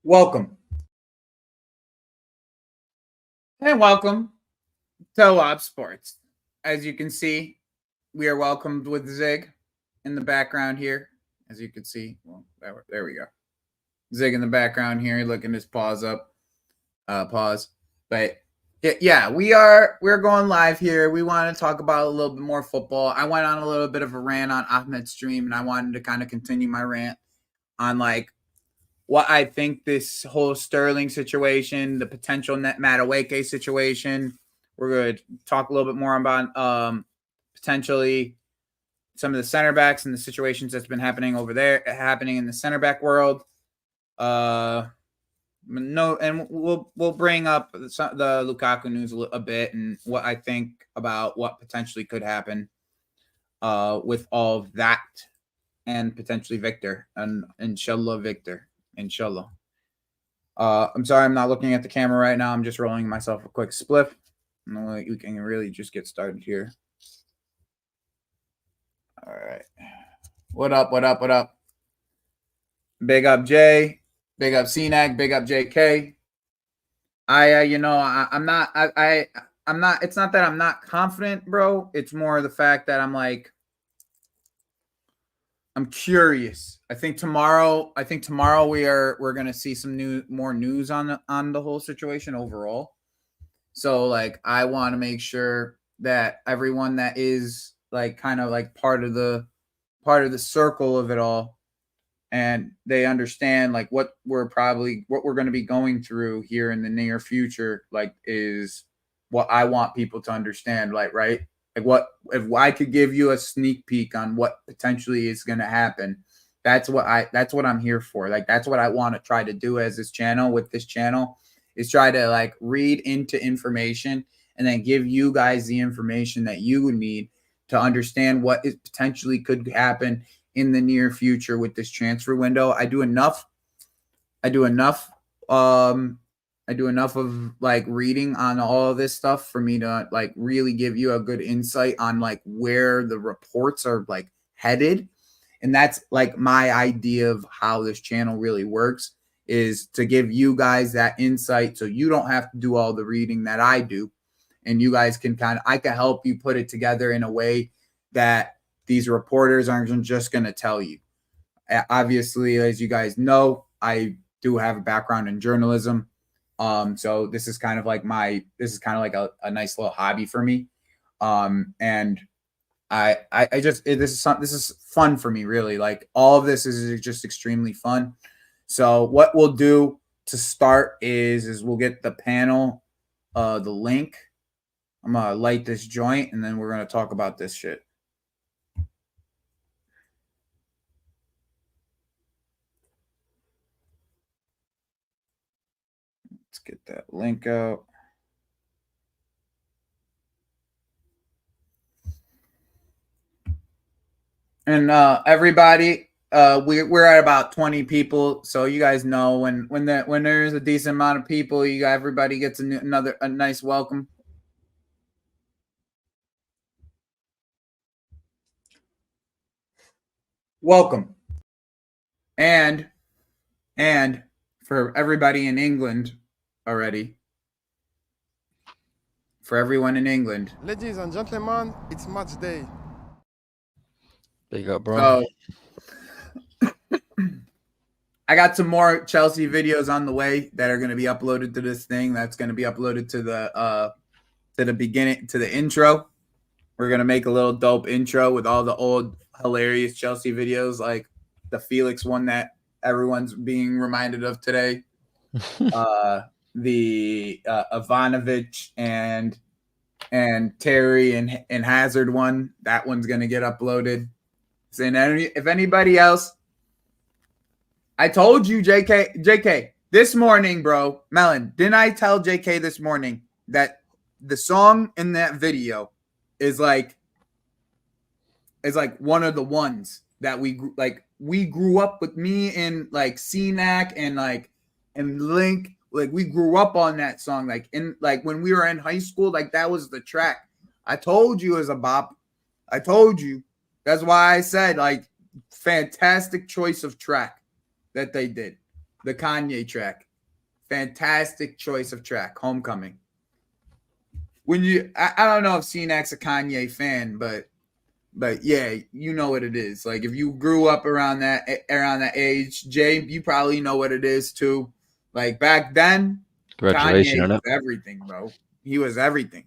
Welcome and welcome to Lob Sports. As you can see, we are welcomed with Zig in the background here. As you can see, well, there we go. Zig in the background here, looking his paws up. Pause. But yeah, we're going live here. We want to talk about a little bit more football. I went on a little bit of a rant on Ahmed's stream, and I wanted to kind of continue my rant on like what I think this whole Sterling situation, the potential net Madueke situation. We're going to talk a little bit more about potentially some of the center backs and the situations that's been happening over there, happening in the center back world. No, and we'll bring up the Lukaku news a bit and what I think about what potentially could happen with all of that and potentially Victor and inshallah Victor. Inshallah. I'm sorry, I'm not looking at the camera right now. I'm just rolling myself a quick spliff. We can really just get started here. All right. What up? What up? What up? Big up Jay. Big up CNAC. Big up JK. I'm not. It's not that I'm not confident, bro. It's more the fact that I'm curious. I think tomorrow we're gonna see some more news on the whole situation overall. So like I want to make sure that everyone that is like kind of like part of the circle of it all, and they understand like what we're going to be going through here in the near future, like is what I want people to understand, like, right? Like what if I could give you a sneak peek on what potentially is going to happen? That's what I'm here for. Like that's what I want to try to do as this channel is try to like read into information and then give you guys the information that you would need to understand what is potentially could happen in the near future with this transfer window. I do enough of like reading on all of this stuff for me to like really give you a good insight on like where the reports are like headed. And that's like my idea of how this channel really works, is to give you guys that insight so you don't have to do all the reading that I do. And you guys can I can help you put it together in a way that these reporters aren't just going to tell you. Obviously, as you guys know, I do have a background in journalism. So this is kind of like a nice little hobby for me. And this is fun for me, really. Like all of this is just extremely fun. So what we'll do to start is we'll get the panel, the link. I'm gonna light this joint and then we're gonna talk about this shit. Let's get that link out. And everybody, we're at about 20 people, so you guys know when there's a decent amount of people, everybody gets a nice welcome. Welcome, and for everybody in England already, for everyone in England, ladies and gentlemen, it's match day. Big up, bro. So, I got some more Chelsea videos on the way that are going to be uploaded to this thing. That's going to be uploaded to the beginning, to the intro. We're going to make a little dope intro with all the old hilarious Chelsea videos, like the Felix one that everyone's being reminded of today. The Ivanovic and Terry and Hazard one. That one's going to get uploaded. Saying if anybody else, I told you, JK, this morning, bro, Melon, didn't I tell JK this morning that the song in that video is like one of the ones that we grew up with, me and like CNAC and Link, like we grew up on that song, like when we were in high school, like that was the track. I told you it was a bop. I told you. That's why I said like fantastic choice of track that they did. the Kanye track. Fantastic choice of track, Homecoming. When I don't know if CNAC's a Kanye fan, but yeah, you know what it is. Like if you grew up around that age, Jay, you probably know what it is too. Like back then, Graduation, Kanye isn't was it? everything, bro. He was everything.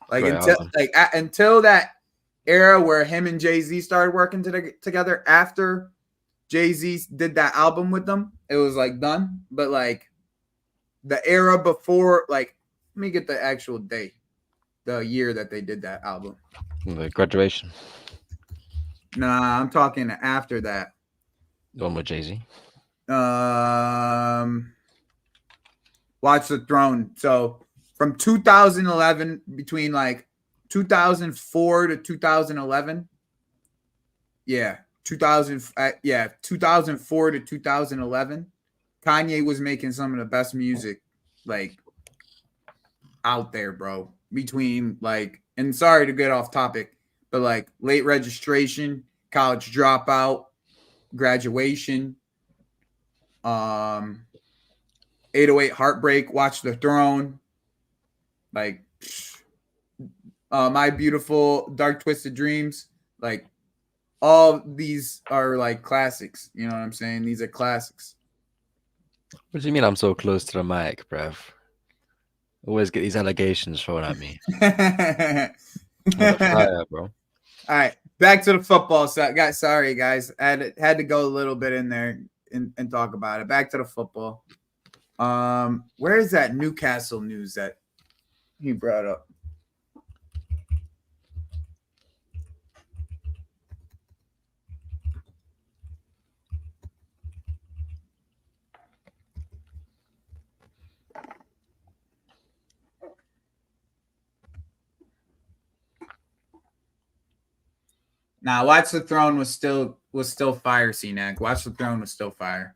Like Great album. until that era where him and Jay-Z started working together after Jay-Z did that album with them, it was like done. But like the era before, like, let me get the actual date, the year that they did that album. The Graduation. Nah, I'm talking after that. The one with Jay-Z. Watch the Throne. So from 2011, between like 2004 to 2011, yeah, 2004 to 2011, Kanye was making some of the best music like out there, bro. Between like, and sorry to get off topic, but like Late Registration, College Dropout, Graduation, 808 Heartbreak, Watch the Throne, like My Beautiful Dark Twisted Dreams, like all these are like classics. You know what I'm saying? These are classics. What do you mean I'm so close to the mic, bruv? Always get these allegations thrown at me. I'm on fire, bro. All right, back to the football side. Sorry, guys, I had to go a little bit in there and talk about it. Back to the football. Where is that Newcastle news that he brought up? Nah, Watch the Throne was still fire, CNAC. Watch the Throne was still fire.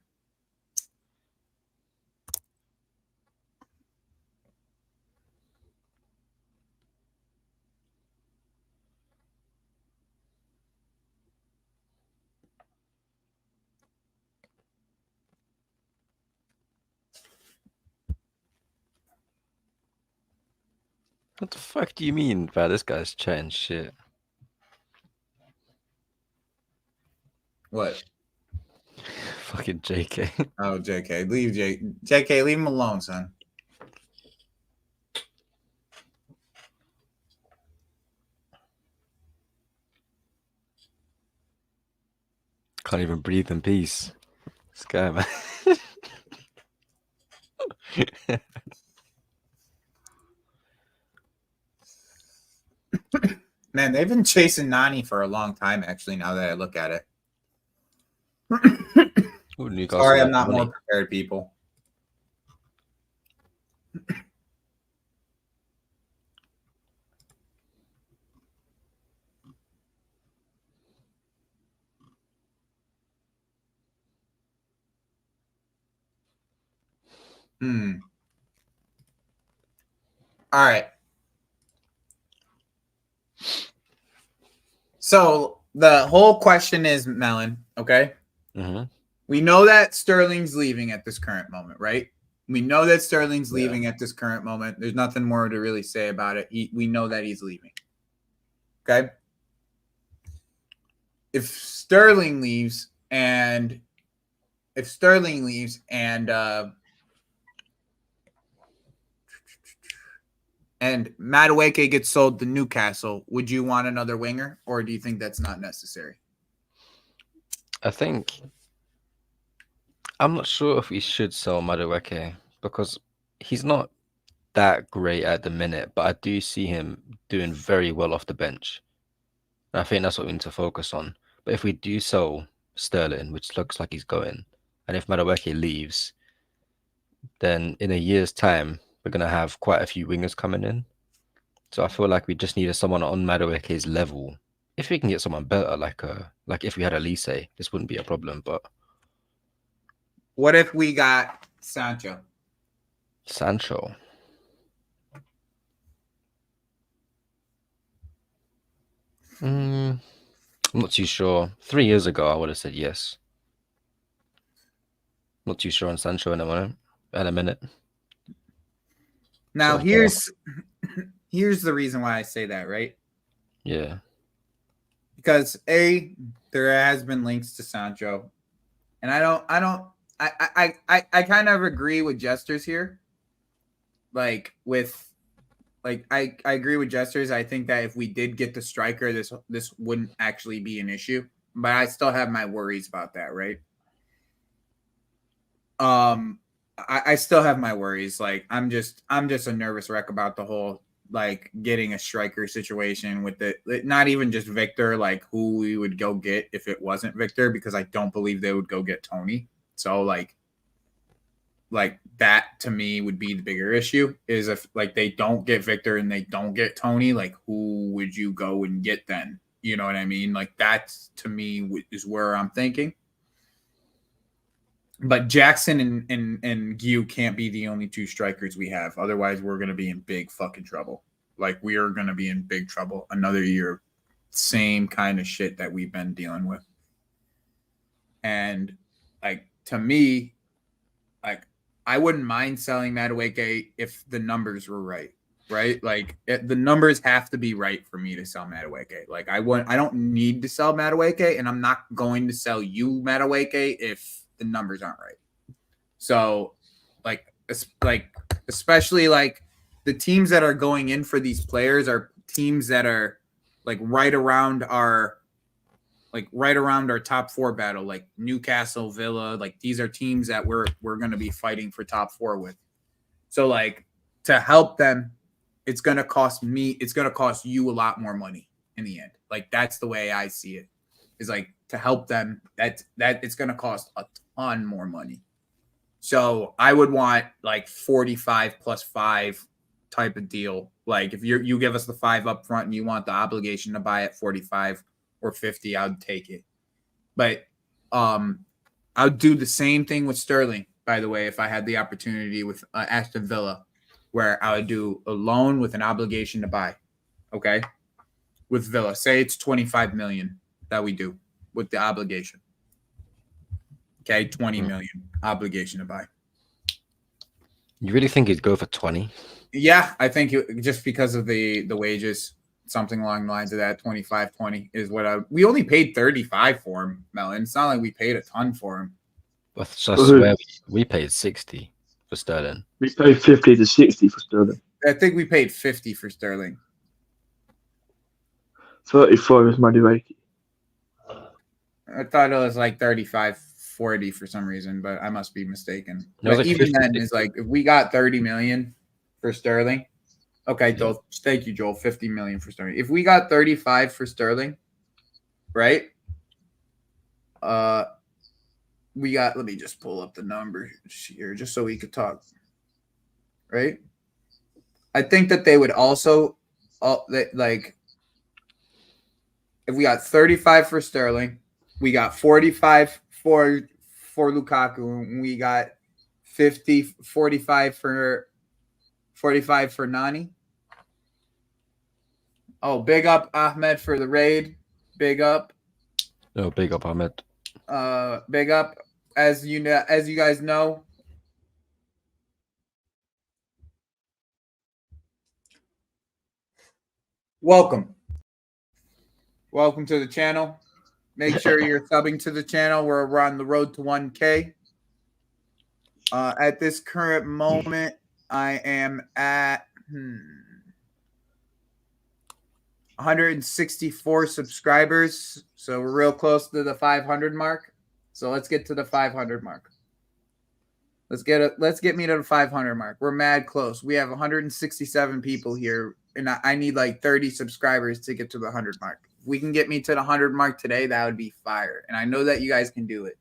What the fuck do you mean by this guy's chatting shit? What? Fucking JK. Oh, JK. JK, leave him alone, son. Can't even breathe in peace. This guy, man. Man, they've been chasing Nani for a long time, actually, now that I look at it. Ooh, Sorry, I'm not more prepared, people. All right. So the whole question is, Melon, okay? Mm-hmm. We know that Sterling's leaving at this current moment, right? We know that Sterling's leaving at this current moment. There's nothing more to really say about it. We know that he's leaving. Okay? If Sterling leaves and Madueke gets sold to Newcastle, would you want another winger, or do you think that's not necessary? I think I'm not sure if we should sell Madueke because he's not that great at the minute, but I do see him doing very well off the bench. And I think that's what we need to focus on. But if we do sell Sterling, which looks like he's going, and if Madueke leaves, then in a year's time, we're going to have quite a few wingers coming in. So I feel like we just needed someone on Madueke's level. If we can get someone better, like if we had Elise, this wouldn't be a problem. But what if we got Sancho? I'm not too sure. 3 years ago, I would have said yes. Not too sure on Sancho in a minute. Now So, here's the reason why I say that, right? yeah. Because there has been links to Sancho, and I kind of agree with Jesters here. I agree with Jesters. I think that if we did get the striker, this wouldn't actually be an issue. But I still have my worries about that, right? I still have my worries. Like I'm just a nervous wreck about the whole like getting a striker situation with not even just Victor, like who we would go get if it wasn't Victor, because I don't believe they would go get Tony. So like that to me would be the bigger issue is if like they don't get Victor and they don't get Tony, like who would you go and get then? You know what I mean? Like that to me is where I'm thinking. But Jackson and Gyu can't be the only two strikers we have. Otherwise, we're going to be in big fucking trouble. Like, we are going to be in big trouble another year. Same kind of shit that we've been dealing with. And, like, to me, like, I wouldn't mind selling Madueke if the numbers were right? Like, the numbers have to be right for me to sell Madueke. Like, I don't need to sell Madueke, and I'm not going to sell you Madueke if the numbers aren't right. So especially like the teams that are going in for these players are teams that are like right around our top four battle, like Newcastle, Villa. Like these are teams that we're going to be fighting for top four with. So like to help them, it's going to cost you a lot more money in the end. Like that's the way I see it. Is like to help them, that it's going to cost a ton more money. So I would want like 45 plus 5 type of deal. Like if you give us the 5 up front and you want the obligation to buy at 45 or 50, I'd take it. But I would do the same thing with Sterling, by the way, if I had the opportunity with Aston Villa, where I would do a loan with an obligation to buy. Okay? With Villa. Say it's 25 million that we do with the obligation. Okay, 20 million obligation to buy. You really think he'd go for 20? Yeah, I think just because of the wages, something along the lines of that, 25, 20 is what we only paid 35 for him, Melon. It's not like we paid a ton for him. So I swear we paid 60 for Sterling. We paid 50 to 60 for Sterling. I think we paid 50 for Sterling. 35 is Madueke. I thought it was like 35, 40 for some reason, but I must be mistaken. No, but like even 50, then, it's like if we got 30 million for Sterling, okay, Joel, thank you, Joel. 50 million for Sterling. If we got 35 for Sterling, right? We got. Let me just pull up the number here, just so we could talk. Right? I think that they would also, like, if we got 35 for Sterling, we got 45 for Lukaku, and we got 45 for Nani. Oh, big up Ahmed for the raid. Big up. Oh, big up Ahmed. Big up. As you guys know, welcome to the channel. Make sure you're subbing to the channel. We're on the road to 1K. At this current moment, I am at 164 subscribers. So we're real close to the 500 mark. So let's get to the 500 mark. Let's get me to the 500 mark. We're mad close. We have 167 people here, and I need like 30 subscribers to get to the 100 mark. If we can get me to the 100 mark today, that would be fire. And I know that you guys can do it.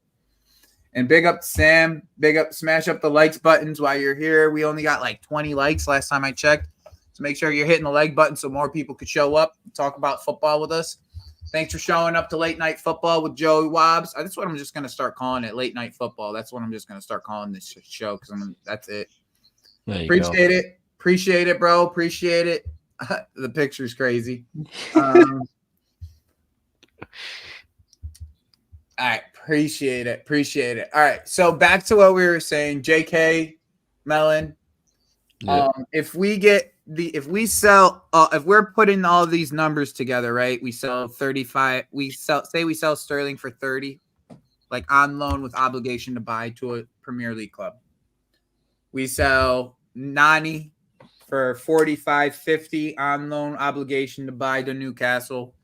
And big up to Sam. Big up, smash up the likes buttons while you're here. We only got like 20 likes last time I checked. So make sure you're hitting the like button so more people could show up and talk about football with us. Thanks for showing up to Late Night Football with Joey Wobbs. That's what I'm just going to start calling it, Late Night Football. That's what I'm just going to start calling this show because that's it. Appreciate it. Appreciate it, bro. Appreciate it. The picture's crazy. All right. Appreciate it. All right. So back to what we were saying, JK, Melon. Yeah. If we sell, if we're putting all these numbers together, right? We sell 35. We sell Sterling for 30, like on loan with obligation to buy to a Premier League club. We sell Nani for 45.50 on loan obligation to buy to Newcastle.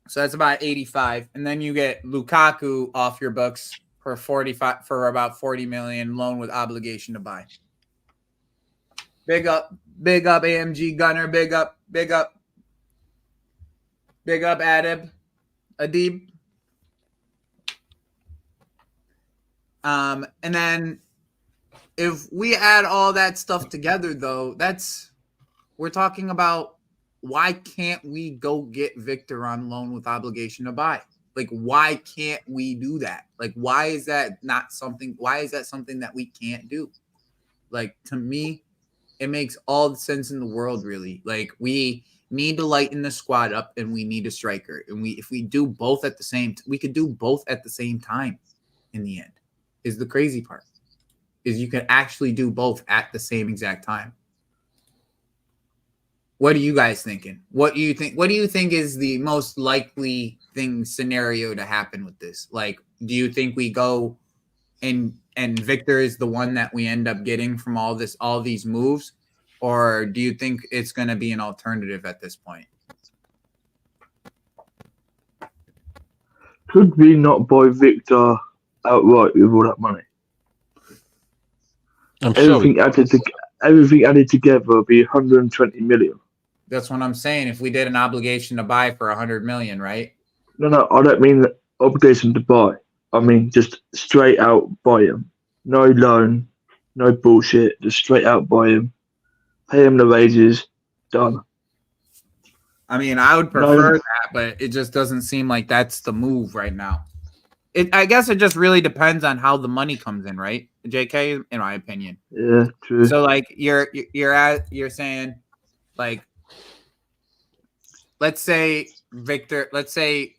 So that's about 85. And then you get Lukaku off your books for 45 for about 40 million loan with obligation to buy. Big up AMG Gunner, big up Adib. And then if we add all that stuff together, though, we're talking about why can't we go get Victor on loan with obligation to buy? Like, why can't we do that? Like, why is that something that we can't do? Like, to me, it makes all the sense in the world, really. Like, we need to lighten the squad up and we need a striker. And if we do both at the same we could do both at the same time in the end. Is the crazy part. Is you can actually do both at the same exact time. What are you guys thinking? What do you think is the most likely scenario to happen with this? Like, do you think we go and Victor is the one that we end up getting from all these moves? Or do you think it's going to be an alternative at this point? Could we not buy Victor outright with all that money? I'm sure. Everything added together would be 120 million. That's what I'm saying. If we did an obligation to buy for 100 million, right? No, I don't mean obligation to buy. I mean just straight out buy him. No loan, no bullshit. Just straight out buy him. Pay him the wages. Done. I mean, I would prefer that, but it just doesn't seem like that's the move right now. I guess it just really depends on how the money comes in, right, JK? In my opinion. Yeah, true. So, like, you're saying, like, let's say Victor. Let's say,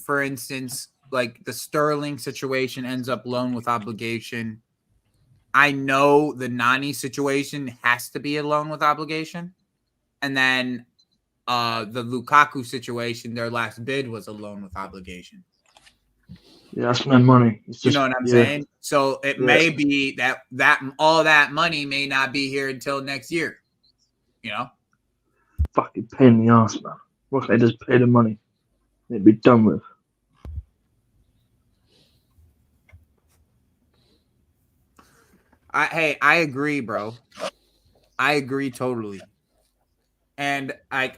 for instance, like the Sterling situation ends up loan with obligation. I know the Nani situation has to be a loan with obligation, and then the Lukaku situation, their last bid was a loan with obligation. Yeah, that's my money. You know what I'm saying? So it may be that all that money may not be here until next year. You know? Fucking pain in the ass, man. Why can't they just pay the money? It'd be done with. I agree, bro. I agree totally. And I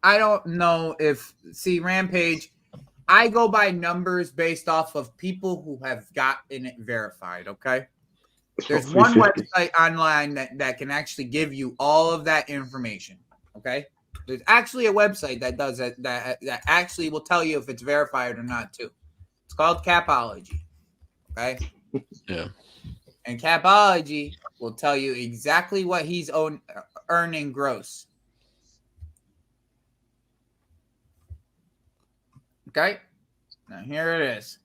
don't know if Rampage. I go by numbers based off of people who have gotten it verified. Okay, there's one website online that can actually give you all of that information. Okay, there's actually a website that does it that actually will tell you if it's verified or not too. It's called Capology. Okay. Yeah. And Capology will tell you exactly what he's earning gross. Okay? Now here it is.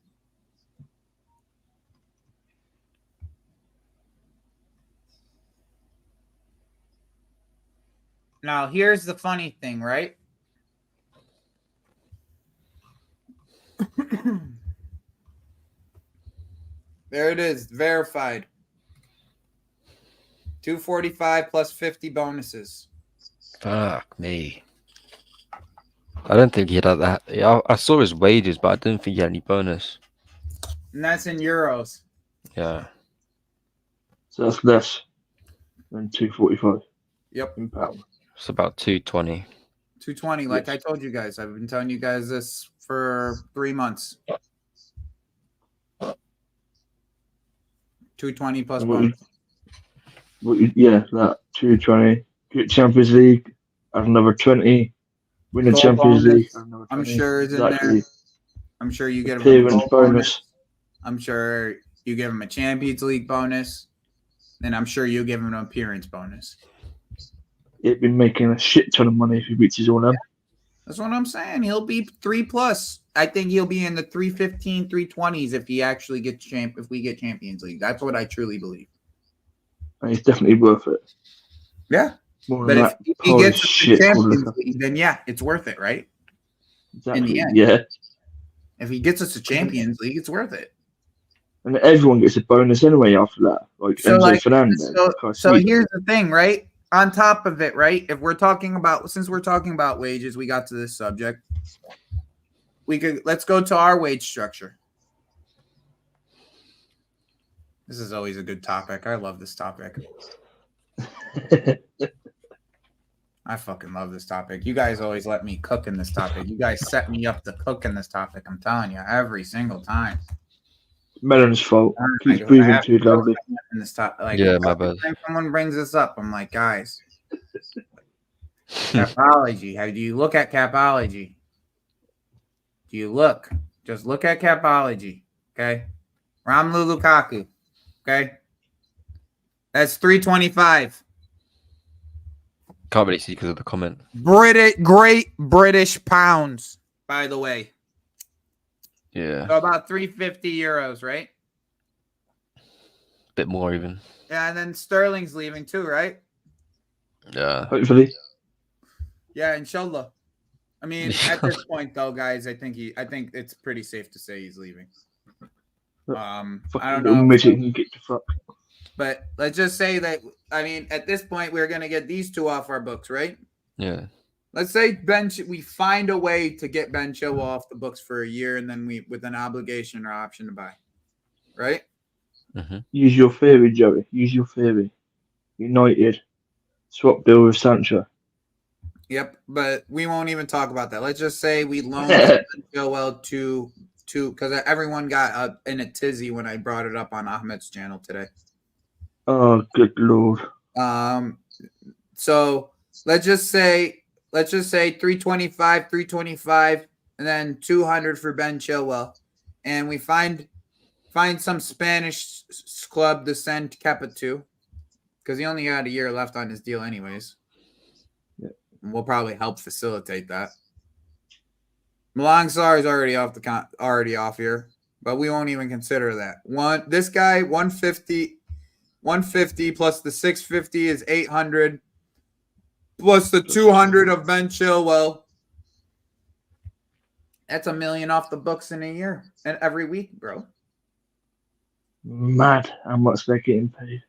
Now here's the funny thing, right? There it is, verified. 245 plus 50 bonuses. Fuck me. I don't think he had that. I saw his wages, but I didn't think he had any bonus. And that's in euros. Yeah. So that's less than 245. Yep. In pounds. It's about 220. 220, like I told you guys. I've been telling you guys this for 3 months. 220 plus bonus. That 220. Get Champions League, add another 20. Win the Goal Champions bonus. League, add another 20. I'm sure it's in there. I'm sure you get him a goal bonus. I'm sure you give him a Champions League bonus. And I'm sure you give him an appearance bonus. He'd been making a shit ton of money if he reaches all them. That's what I'm saying. He'll be 3+. I think he'll be in the 315, 320s if he actually gets if we get Champions League. That's what I truly believe. And he's definitely worth it. Yeah. More But than if that he pile of gets the shit called Champions Lukaku. League, then yeah, it's worth it, right? Exactly. In the end. Yeah. If he gets us to Champions League, it's worth it. And everyone gets a bonus anyway after that. Like So, Enzo like, Fernandez. so here's the thing, right? On top of it, right? If we're talking about, since we're talking about wages, we got to this subject. Let's go to our wage structure. This is always a good topic. I love this topic. I fucking love this topic. You guys always let me cook in this topic. You guys set me up to cook in this topic. I'm telling you, every single time. Melon's fault. Keeps breathing too loudly. In this like, Yeah, my bad. Someone brings this up, I'm like, guys, capology. How do you look at capology? Do you look? Just look at capology. Okay. Romelu Lukaku. Okay. That's 325. Can't really see because of the comment. Great British pounds, by the way. Yeah. So about 350 euros, right? Bit more even. Yeah, and then Sterling's leaving too, right? Yeah. Hopefully. Yeah, inshallah. I mean, at this point, though, guys, I think it's pretty safe to say he's leaving. I don't know. Midget can get to fuck. But let's just say that, I mean, at this point, we're going to get these two off our books, right? Yeah. Let's say we find a way to get Ben Chilwell off the books for a year, and then with an obligation or option to buy, right? Mm-hmm. Use your theory, Joey. Use your theory. United. Swap deal with Sancho. Yep, but we won't even talk about that. Let's just say we loaned Ben Chilwell to because everyone got in a tizzy when I brought it up on Ahmed's channel today. Oh, good lord. So let's just say 325, and then 200 for Ben Chilwell, and we find some Spanish club to send Kepa to, because he only had a year left on his deal, anyways. Yeah. And we'll probably help facilitate that. Malang Sarr is already off here, but we won't even consider that. This guy 150 plus the 650 is 800 plus the 200 of Ben Chilwell. That's $1 million off the books in a year and every week, bro. Mad how much they're getting paid.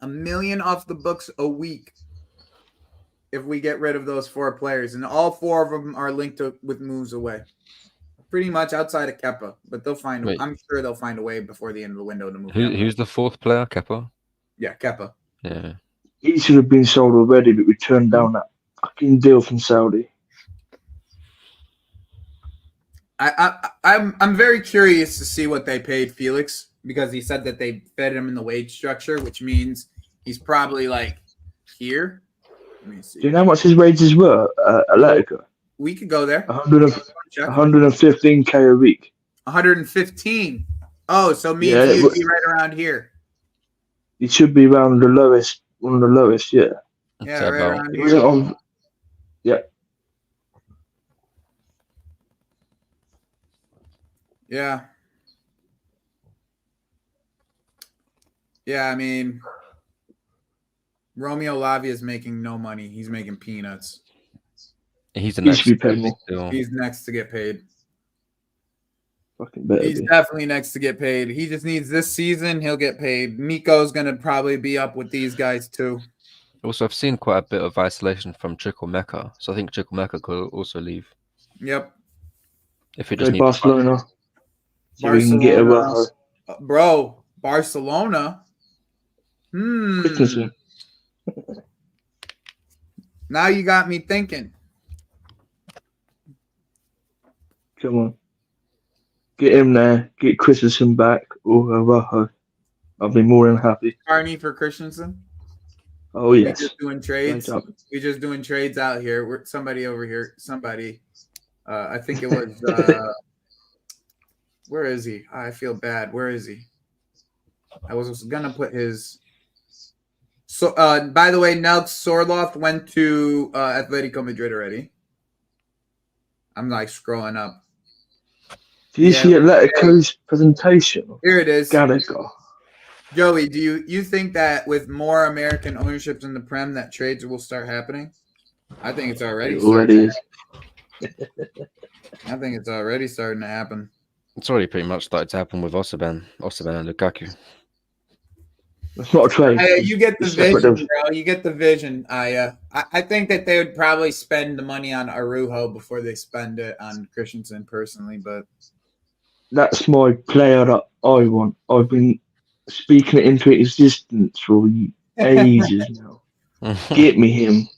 $1 million off the books a week if we get rid of those 4 players, and all 4 of them are linked with moves away. Pretty much outside of Kepa, but I'm sure they'll find a way before the end of the window to move. Who's the 4th player? Kepa? Yeah, Kepa. Yeah. He should have been sold already, but we turned down that fucking deal from Saudi. I'm very curious to see what they paid Felix, because he said that they fed him in the wage structure, which means he's probably like here. Let me see. Do you know how much his wages were at Atletico? We could go there. 115k a week. 115. Oh, so me Yeah, and you'd be right around here. It should be around the lowest, one of the lowest, yeah. Yeah, So right about- around It wasn't here. on. Yeah. Yeah. Yeah, I mean, Romeo Lavia is making no money. He's making peanuts. He's the He next. should be paid more. Still. He's next to get paid. Fucking better He's be. definitely next to get paid. He just needs this season. He'll get paid. Miko's going to probably be up with these guys too. Also, I've seen quite a bit of isolation from Chukwuemeka, so I think Chukwuemeka could also leave Yep. if it Go just needs. Barcelona. So we can get a Barcelona. Bro, Barcelona. Christensen. Now you got me thinking. Come on. Get him there. Get Christensen back. Or Araujo. I'll be more than happy. Carney for Christensen. Oh, yes. We just doing trades. Right up. We just doing trades out here. Somebody over here. Somebody. I think it was. Where is he? I feel bad. Where is he? I was gonna put his. So, by the way, Nelk Sorloth went to Atletico Madrid already. I'm like scrolling up. Do you see Atletico's presentation? Here it is. Gallagher. Joey, do you think that with more American ownerships in the Prem that trades will start happening? I think it's already It already is. I think it's already starting to happen. It's already pretty much started to happen with Osimhen and Lukaku. That's not a trade. You get the vision, bro. You get the vision. I think that they would probably spend the money on Araujo before they spend it on Christensen personally, but that's my player that I want. I've been speaking it into existence for ages now. Get me him.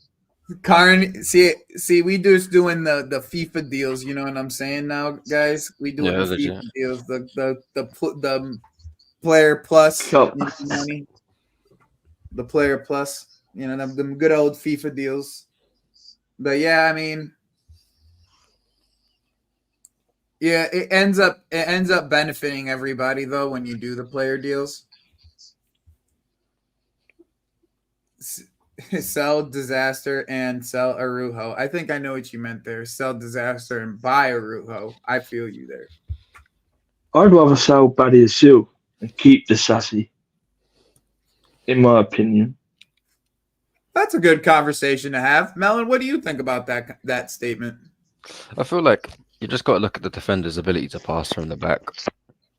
Karn, see, we just doing the FIFA deals. You know what I'm saying now, guys? We doing the FIFA deals. The player plus money. The player plus, you know, them good old FIFA deals. But yeah, I mean, yeah, it ends up benefiting everybody though when you do the player deals. Sell Disaster and sell Araujo. I think I know what you meant there. Sell Disaster and buy Araujo. I feel you there. I'd rather sell Badiashile and keep the Sassy, in my opinion. That's a good conversation to have. Melon, what do you think about that statement? I feel like you just got to look at the defender's ability to pass from the back.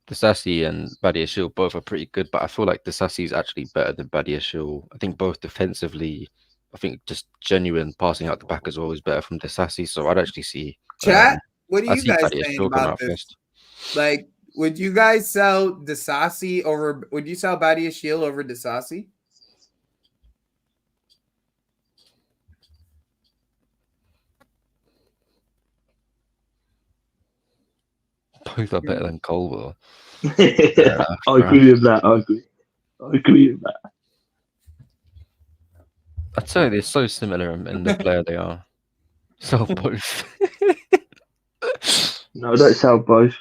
Disasi and Badiashile both are pretty good, but I feel like Disasi is actually better than Badiashile. I think both defensively, I think just genuine passing out the back as well is better from Disasi. So I'd actually see chat. What do you guys think about this? Like, would you guys sell Disasi over? Would you sell Badiashile over Disasi? Both are better than Colwell. I agree with that. I agree with that. I'd say they're so similar in the player they are. Sell both. No, don't sell both.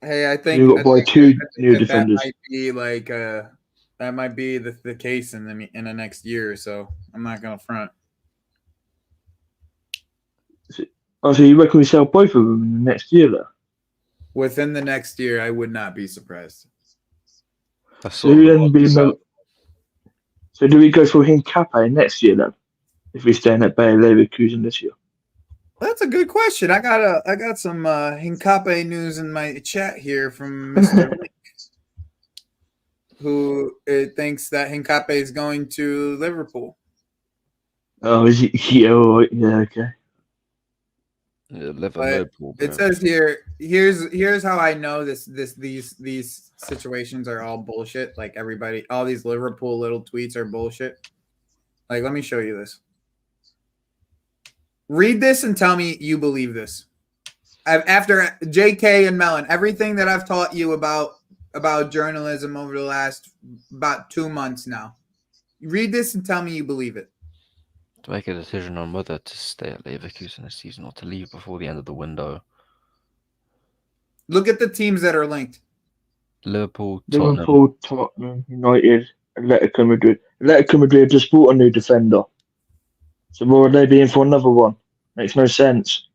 Hey, I think you got to buy two new defenders. That might be like that might be the case in the next year or so. I'm not gonna front. Oh, so you reckon we sell both of them in the next year, though? Within the next year, I would not be surprised. So do we go for Hincape next year then? If we stay in at Bayer Leverkusen this year? That's a good question. I got some Hincape news in my chat here from Mr. Link, who thinks that Hincape is going to Liverpool. Oh, is he? Yeah, okay. Yeah, Liverpool. It says here. Here's how I know these situations are all bullshit. Like all these Liverpool little tweets are bullshit. Like, let me show you this. Read this and tell me you believe this. After JK and Melon, everything that I've taught you about journalism over the last about 2 months now. Read this and tell me you believe it. To make a decision on whether to stay at Leverkusen this season or to leave before the end of the window. Look at the teams that are linked. Liverpool, Tottenham, United, Atletico Madrid. Atletico Madrid just bought a new defender. So why would they be in for another one? Makes no sense.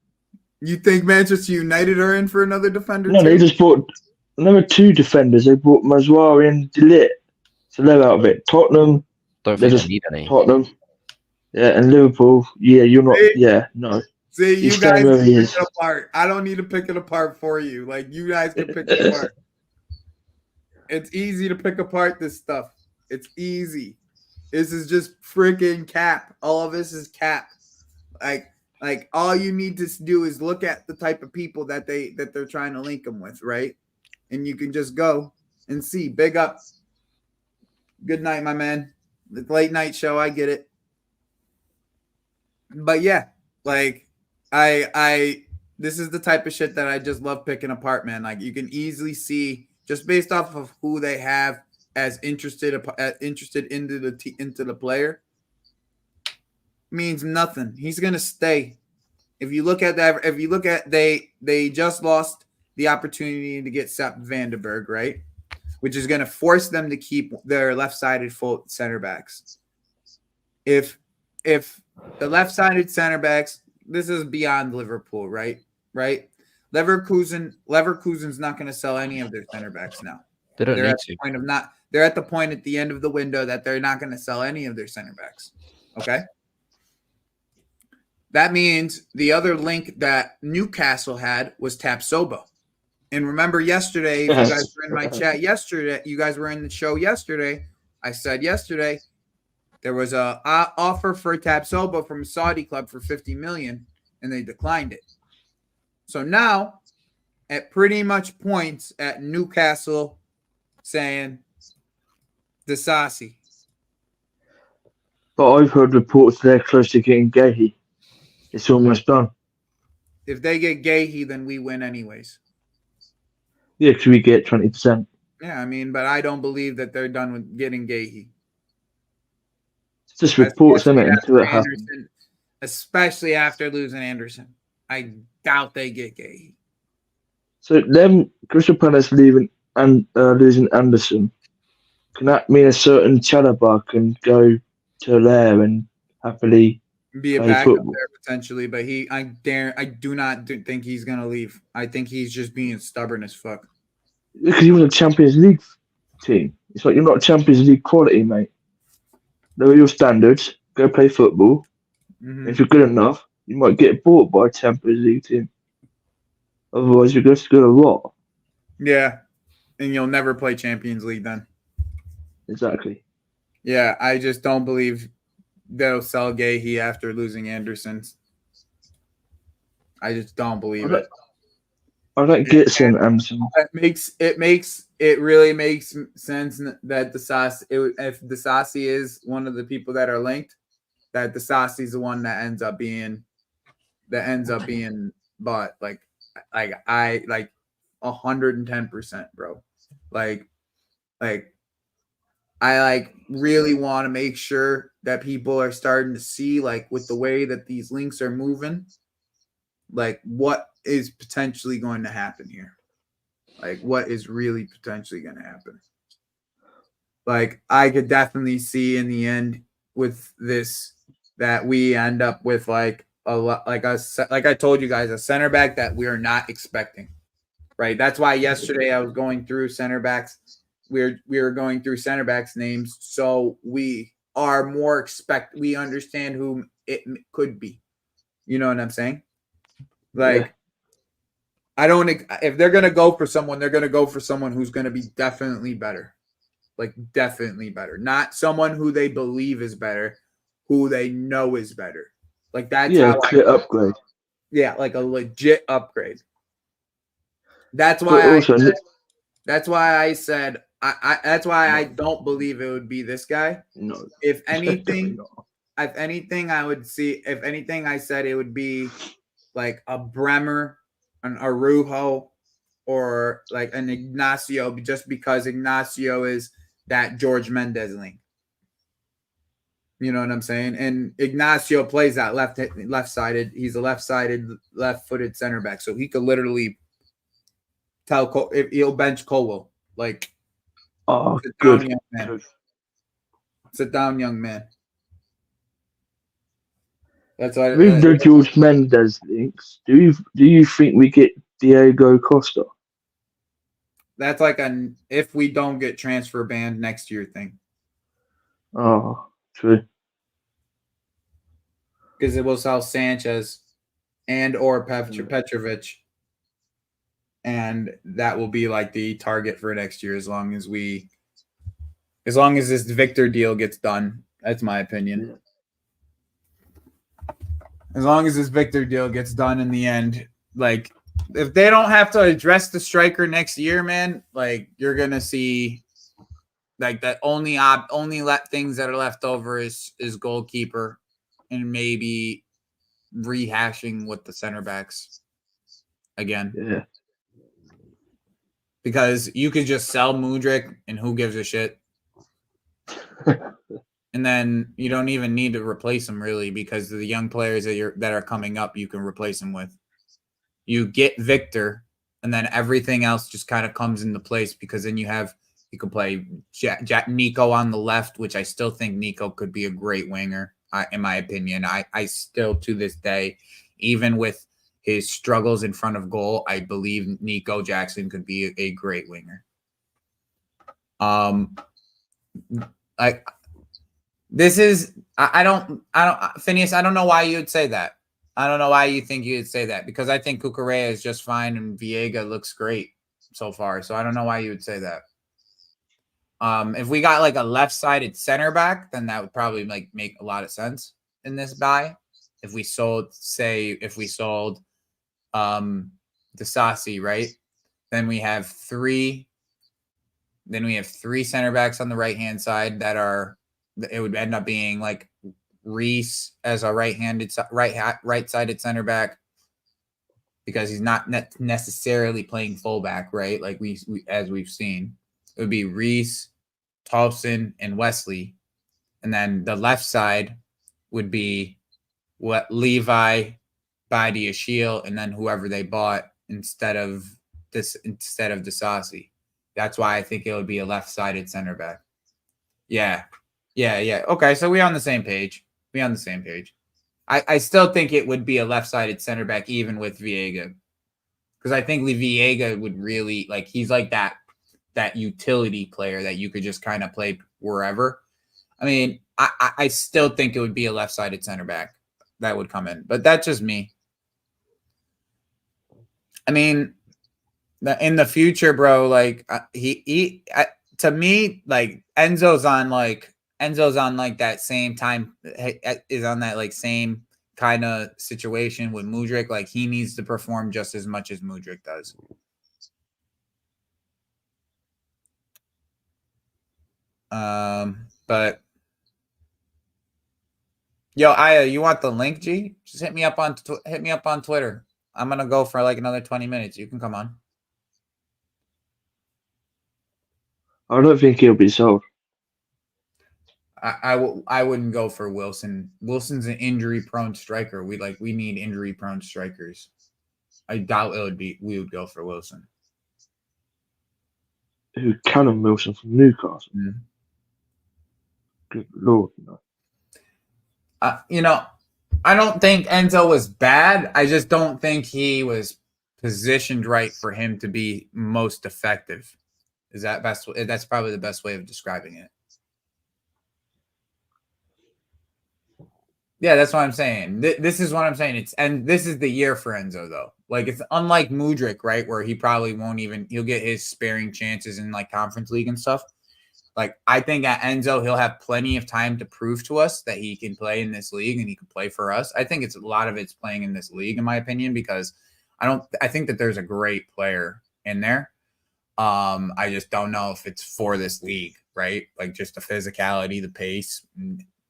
You think Manchester United are in for another defender? No, they just bought another 2 defenders. They bought Mazwari and De Ligt. So they're out of it. Tottenham. Don't think they need any. Tottenham. Yeah, and Liverpool. Yeah, you're not. Yeah, no. See, you guys can pick it apart. I don't need to pick it apart for you. Like, you guys can pick it apart. It's easy to pick apart this stuff. It's easy. This is just freaking cap. All of this is cap. Like all you need to do is look at the type of people that they're trying to link them with, right? And you can just go and see. Big up. Good night, my man. The late night show, I get it. But yeah, like this is the type of shit that I just love picking apart, man. Like, you can easily see just based off of who they have as interested into the player means nothing. He's gonna stay. If you look at that, they just lost the opportunity to get Sepp Vandenberg, right? Which is gonna force them to keep their left-sided full center backs. If the left-sided center backs, this is beyond Liverpool, right? right? Leverkusen's not going to sell any of their center backs now. They don't They're need at to. the point of not. They're at the point at the end of the window that they're not going to sell any of their center backs. Okay. That means the other link that Newcastle had was Tapsoba. And remember yesterday, if you guys were in my chat yesterday, you guys were in the show yesterday. I said yesterday there was a offer for Tapsoba from a Saudi club for 50 million, and they declined it. So now, it pretty much points at Newcastle saying Disasi. But I've heard reports they're close to getting Gahey. It's almost done. If they get Gahey, then we win anyways. Yeah, because we get 20%. Yeah, I mean, but I don't believe that they're done with getting Gahey. It's just reports, isn't it, until it happens. Especially after losing Anderson. I doubt they get Gahey. So them Crystal Palace leaving and losing Anderson, can that mean a certain Chalobah can go to there and happily be a play backup football? there potentially, but I do not think he's gonna leave. I think he's just being stubborn as fuck. Because he was a Champions League team. It's like you're not Champions League quality, mate. Lower your standards. Go play football. Mm-hmm. If you're good enough, you might get bought by a Champions League team. Otherwise, you're just going to rot. Yeah, and you'll never play Champions League then. Exactly. Yeah, I just don't believe they'll sell Gahey after losing Anderson. I just don't believe it. I don't get St. Anderson. It really makes sense that if Disasi is one of the people that are linked, that Disasi is the one that ends up being bought. Like 110%, bro. I really want to make sure that people are starting to see, like, with the way that these links are moving, like, what is potentially going to happen here. Like, what is really potentially going to happen. Like, I could definitely see in the end with this that we end up with like I told you guys, a center back that we are not expecting. Right. That's why yesterday I was going through center backs. We were going through center backs names, so we are more we understand who it could be. You know what I'm saying? Like, yeah. If they're gonna go for someone, they're gonna go for someone who's gonna be definitely better. Like, definitely better. Not someone who they believe is better, who they know is better. Like, that's clear upgrade. Yeah, like a legit upgrade. That's why that's why I said that's why I don't believe it would be this guy. No. If anything, I would see. If anything, I said it would be like a Bremer, an Arujo, or like an Ignacio, just because Ignacio is that George Mendes link. You know what I'm saying? And Ignacio plays that left-sided. He's a left-footed center back, so he could literally tell if he'll bench Colwell. Like, sit good. Down, young man. Good. Sit down, young man. That's why. With the George Mendes links, do you think we get Diego Costa? That's like if we don't get transfer banned next year thing. Oh, true. Because it will sell Sanchez and or Petrovic. And that will be like the target for next year as long as this Victor deal gets done. That's my opinion. Yeah. As long as this Victor deal gets done in the end, like, if they don't have to address the striker next year, man, like, you're gonna see like that only things that are left over is goalkeeper and maybe rehashing with the center backs again. Yeah. Because you could just sell Mudryk and who gives a shit. And then you don't even need to replace him, really, because the young players that are coming up, you can replace him with. You get Victor, and then everything else just kind of comes into place, because then you can play Nico on the left, which I still think Nico could be a great winger, in my opinion. I still, to this day, even with his struggles in front of goal, I believe Nico Jackson could be a great winger. Like this is I don't Phineas, I don't know why you would say that. I don't know why you think you would say that, because I think Cucurella is just fine and Viega looks great so far. So I don't know why you would say that. If we got like a left-sided center back, then that would probably like make a lot of sense in this buy. If we sold Disasi, right? Then we have three center backs on the right-hand side that are, it would end up being like Reese as a right-sided center back, because he's not necessarily playing fullback, right? Like we as we've seen, it would be Reese, Tolson, and Wesley, and then the left side would be what Levi, Badiashile, and then whoever they bought instead of Disasi. That's why I think it would be a left-sided center back. Yeah. Okay, so we're on the same page. I still think it would be a left-sided center back even with Viega, because I think Viega would really, like, he's like that utility player that you could just kind of play wherever. I mean, I still think it would be a left-sided center back that would come in, but that's just me. I mean, in the future, bro, like to me, like Enzo's on like that same time, is on that like same kind of situation with Mudryk. Like he needs to perform just as much as Mudryk does. But yo, Aya, you want the link, G? Just hit me up on Twitter. I'm gonna go for like another 20 minutes. You can come on. I don't think he'll be sold. I wouldn't go for Wilson. Wilson's an injury-prone striker. We need injury-prone strikers. I doubt we would go for Wilson. Who, Callum Wilson from Newcastle? Mm-hmm. Good Lord, no. I don't think Enzo was bad. I just don't think he was positioned right for him to be most effective. Is that best? That's probably the best way of describing it. Yeah, that's what I'm saying. This is what I'm saying. This is the year for Enzo, though. Like, it's unlike Mudryk, right, where he probably he'll get his sparing chances in like Conference League and stuff. Like, I think at Enzo, he'll have plenty of time to prove to us that he can play in this league and he can play for us. I think a lot of it's playing in this league, in my opinion, because I think that there's a great player in there. I just don't know if it's for this league, right? Like, just the physicality, the pace,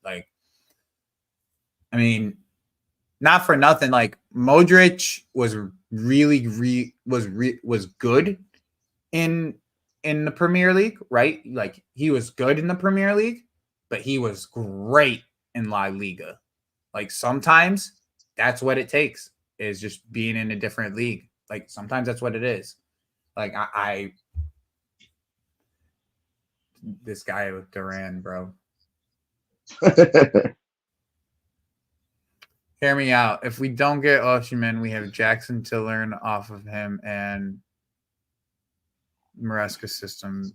like, I mean, not for nothing. Like Modric was was good in the Premier League, right? Like he was good in the Premier League, but he was great in La Liga. Like sometimes that's what it takes, is just being in a different league. Like sometimes that's what it is. Like this guy with Duran, bro. Hear me out. If we don't get Osimhen, we have Jackson to learn off of him, and Maresca's system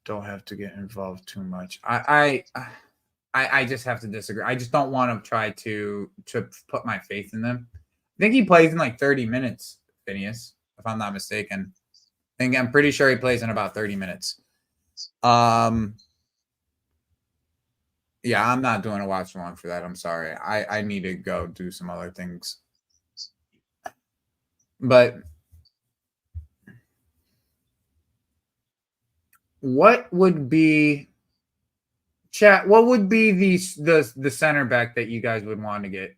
don't have to get involved too much. I just have to disagree. I just don't want to try to put my faith in them. I think he plays in like 30 minutes, Phineas, if I'm not mistaken. I'm pretty sure he plays in about 30 minutes. Yeah, I'm not doing a watch along for that. I'm sorry. I need to go do some other things. But what would be chat? What would be the center back that you guys would want to get?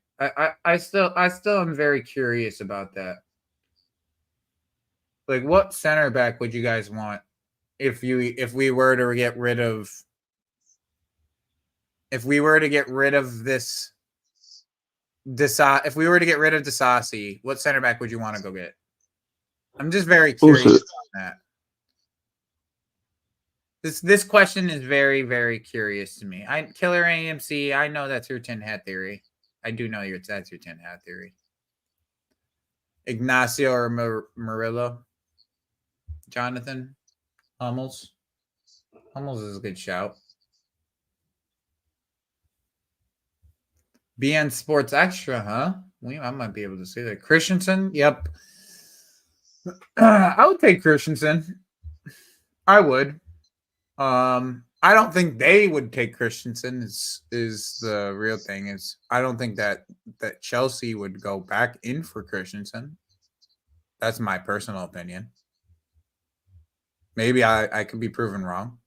I still am very curious about that. Like, what center back would you guys want if we were to get rid of? If we were to get rid of if we were to get rid of Disasi, what center back would you want to go get? I'm just very curious about that. This question is very, very curious to me. Killer AMC, I know that's your tin hat theory. I do know that's your tin hat theory. Ignacio or Murillo? Jonathan Hummels. Hummels is a good shout. BN Sports Extra, huh? I might be able to see that. Christensen, yep. I would take Christensen. I would. I don't think they would take Christensen. Is the real thing. Is I don't think that Chelsea would go back in for Christensen. That's my personal opinion. Maybe I could be proven wrong.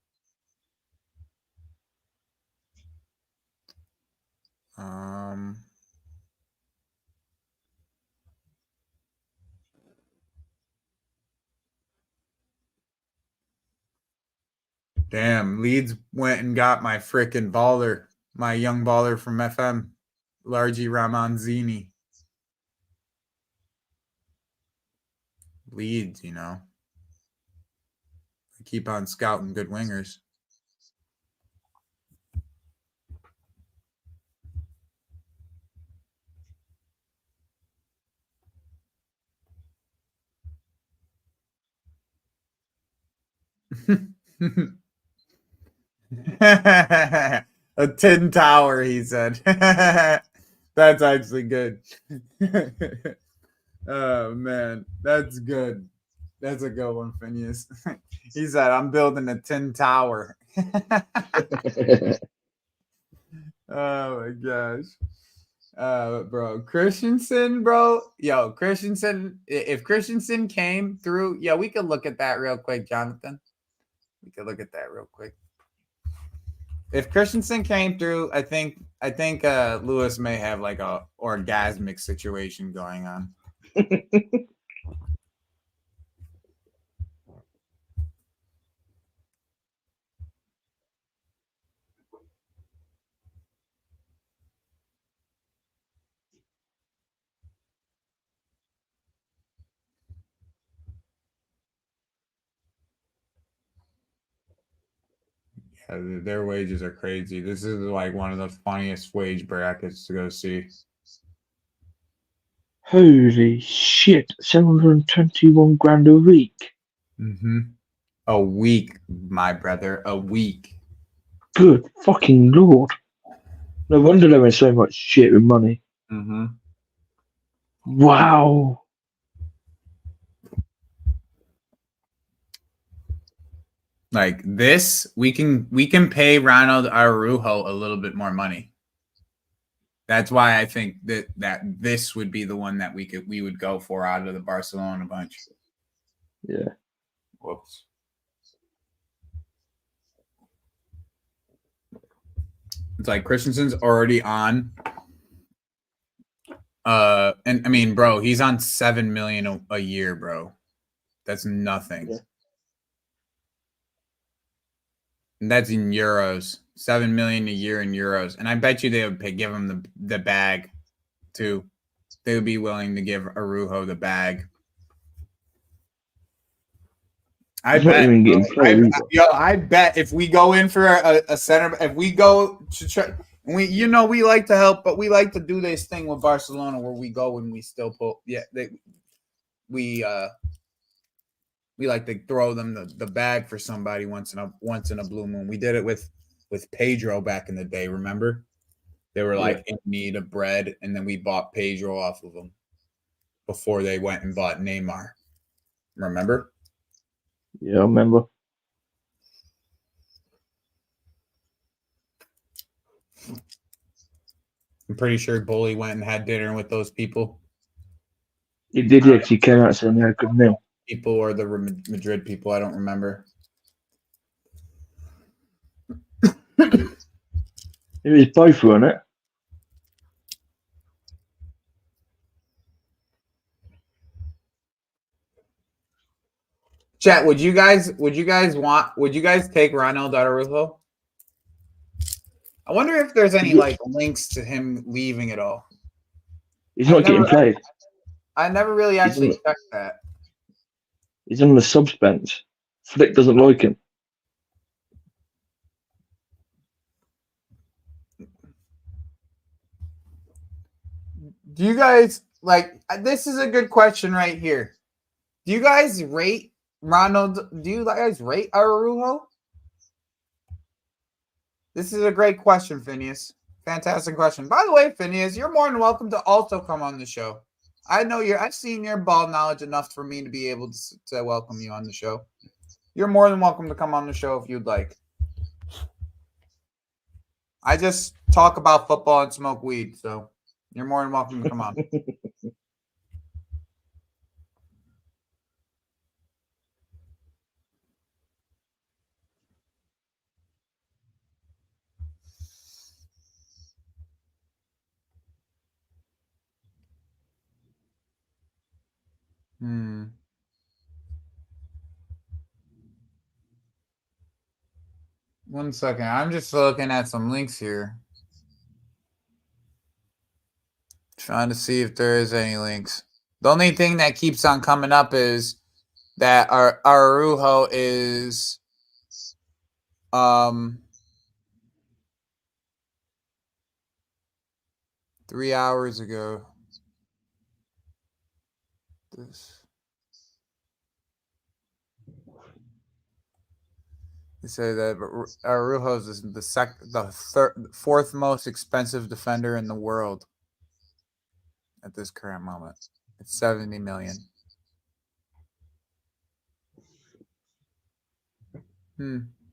Damn, Leeds went and got my freaking baller, my young baller from FM, Largi Ramanzini. Leeds, you know. I keep on scouting good wingers. A tin tower, he said. That's actually good. Oh man, that's good. That's a good one, Phineas. He said, "I'm building a tin tower." Oh my gosh. Bro, Christensen, bro. Yo, Christensen. If Christensen came through, yeah, we could look at that real quick, Jonathan. We could look at that real quick. If Christensen came through, I think Lewis may have like a orgasmic situation going on. Yeah, their wages are crazy. This is like one of the funniest wage brackets to go see. Holy shit, 721 grand a week. Mm-hmm. A week, my brother. A week. Good fucking lord. No wonder they're in so much shit with money. Mm-hmm. Wow. Like this, we can pay Ronald Araujo a little bit more money. That's why I think that this would be the one that we would go for out of the Barcelona bunch. Yeah. Whoops. It's like Christensen's already on. And I mean, bro, he's on 7 million a year, bro. That's nothing. Yeah. And that's in euros. 7 million a year in euros. And I bet you they would give him the bag too. They would be willing to give Araujo the bag. I bet. I bet if we go in for a center, if we go to try, we like to help, but we like to do this thing with Barcelona where we go and we still pull. Yeah, we like to throw them the bag for somebody once in a blue moon. We did it with Pedro back in the day. Remember, they were like in need of bread, and then we bought Pedro off of them before they went and bought Neymar. Remember? Yeah, I remember. I'm pretty sure Bully went and had dinner with those people. He did, yeah, because he came out saying they had a good meal. People or the Madrid people, I don't remember. It was both, wasn't it? Chat, would you guys take Ronald Araujo? I wonder if there's any like links to him leaving at all. He's not getting played. I never really actually checked that. He's on the subs bench. Flick doesn't like him. Do you guys this is a good question right here. Do you guys rate Ronald? Do you guys rate Araujo? This is a great question, Phineas. Fantastic question. By the way, Phineas, you're more than welcome to also come on the show. I've seen your ball knowledge enough for me to be able to welcome you on the show. You're more than welcome to come on the show if you'd like. I just talk about football and smoke weed, so you're more than welcome to come on. One second. I'm just looking at some links here. Trying to see if there is any links. The only thing that keeps on coming up is that our Araujo is 3 hours ago. They say that Araujo is the fourth most expensive defender in the world at this current moment. It's 70 million.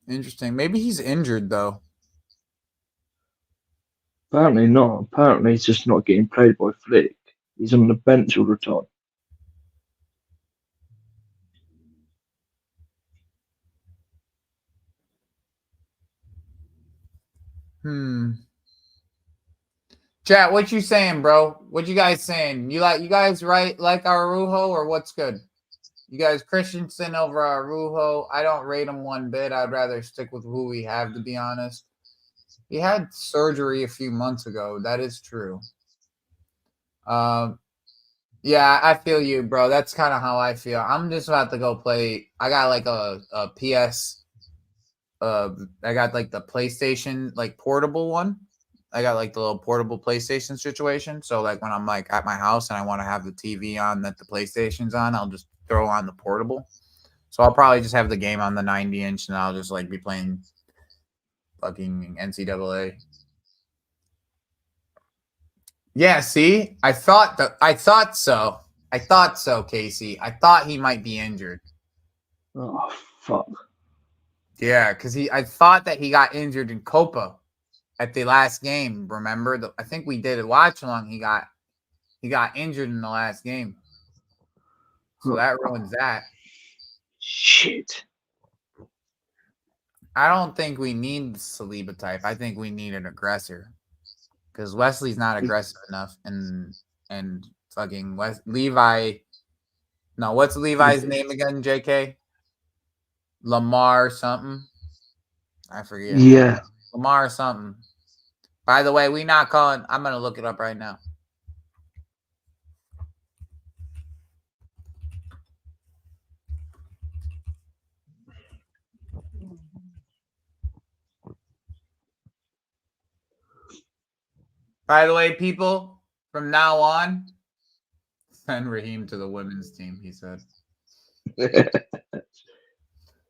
Interesting. Maybe he's injured though. Apparently not. Apparently he's just not getting played by Flick. He's on the bench all the time. Chat, what you saying, bro? What you guys saying? You guys like Araujo or what's good? You guys Christensen over Araujo. I don't rate him one bit. I'd rather stick with who we have, to be honest. He had surgery a few months ago. That is true. Yeah, I feel you, bro. That's kind of how I feel. I'm just about to go play. I got like a PS. I got like the PlayStation, like portable one. I got like the little portable PlayStation situation. So like when I'm like at my house and I want to have the TV on that the PlayStation's on, I'll just throw on the portable. So I'll probably just have the game on the 90-inch and I'll just like be playing fucking NCAA. Yeah, see? I thought so, Casey. I thought he might be injured. Oh fuck. Yeah, because I thought that he got injured in Copa at the last game. Remember? I think we did a watch along. He got injured in the last game. So that ruins that. Shit. I don't think we need the Saliba type. I think we need an aggressor. Because Wesley's not aggressive enough, and fucking Levi. No, what's Levi's name again? JK. Lamar something. I forget. Yeah. Lamar something. By the way, we not calling. I'm gonna look it up right now. By the way, people, from now on, send Raheem to the women's team, he said.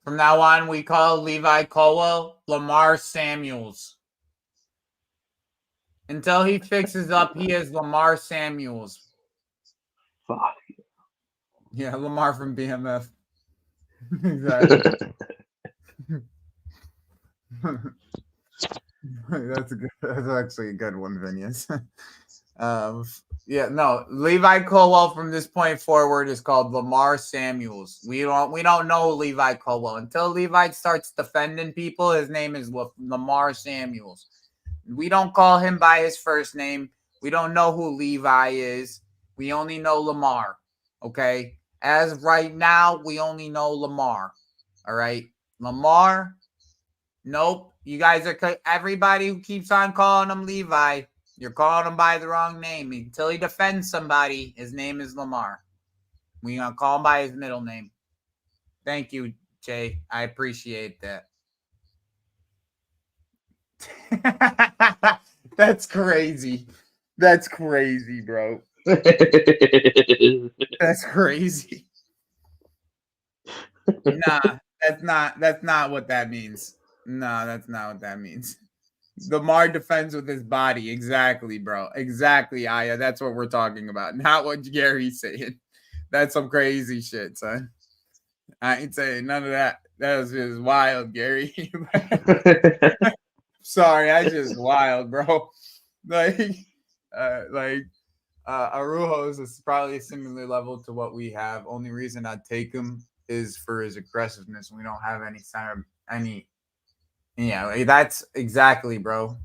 From now on, we call Levi Colwell Lamar Samuels. Until he fixes up, he is Lamar Samuels. Fuck. Yeah, Lamar from BMF. Exactly. That's actually a good one, Phineas. Levi Colwell from this point forward is called Lamar Samuels. We don't know Levi Colwell until Levi starts defending people. His name is Lamar Samuels. We don't call him by his first name. We don't know who Levi is. We only know Lamar. Okay, as of right now, we only know Lamar. All right, Lamar. Nope. You guys are everybody who keeps on calling him Levi. You're calling him by the wrong name. Until he defends somebody, his name is Lamar. We're going to call him by his middle name. Thank you, Jay. I appreciate that. That's crazy. That's crazy, bro. That's crazy. Nah, that's not what that means. No, that's not what that means. Lamar defends with his body. Exactly, bro. Exactly, Aya. That's what we're talking about. Not what Gary's saying. That's some crazy shit, son. I ain't saying none of that. That was just wild, Gary. Sorry, that's just wild, bro. Like, Arujo is probably a similar level to what we have. Only reason I'd take him is for his aggressiveness. We don't have any center, any. Yeah, that's exactly, bro.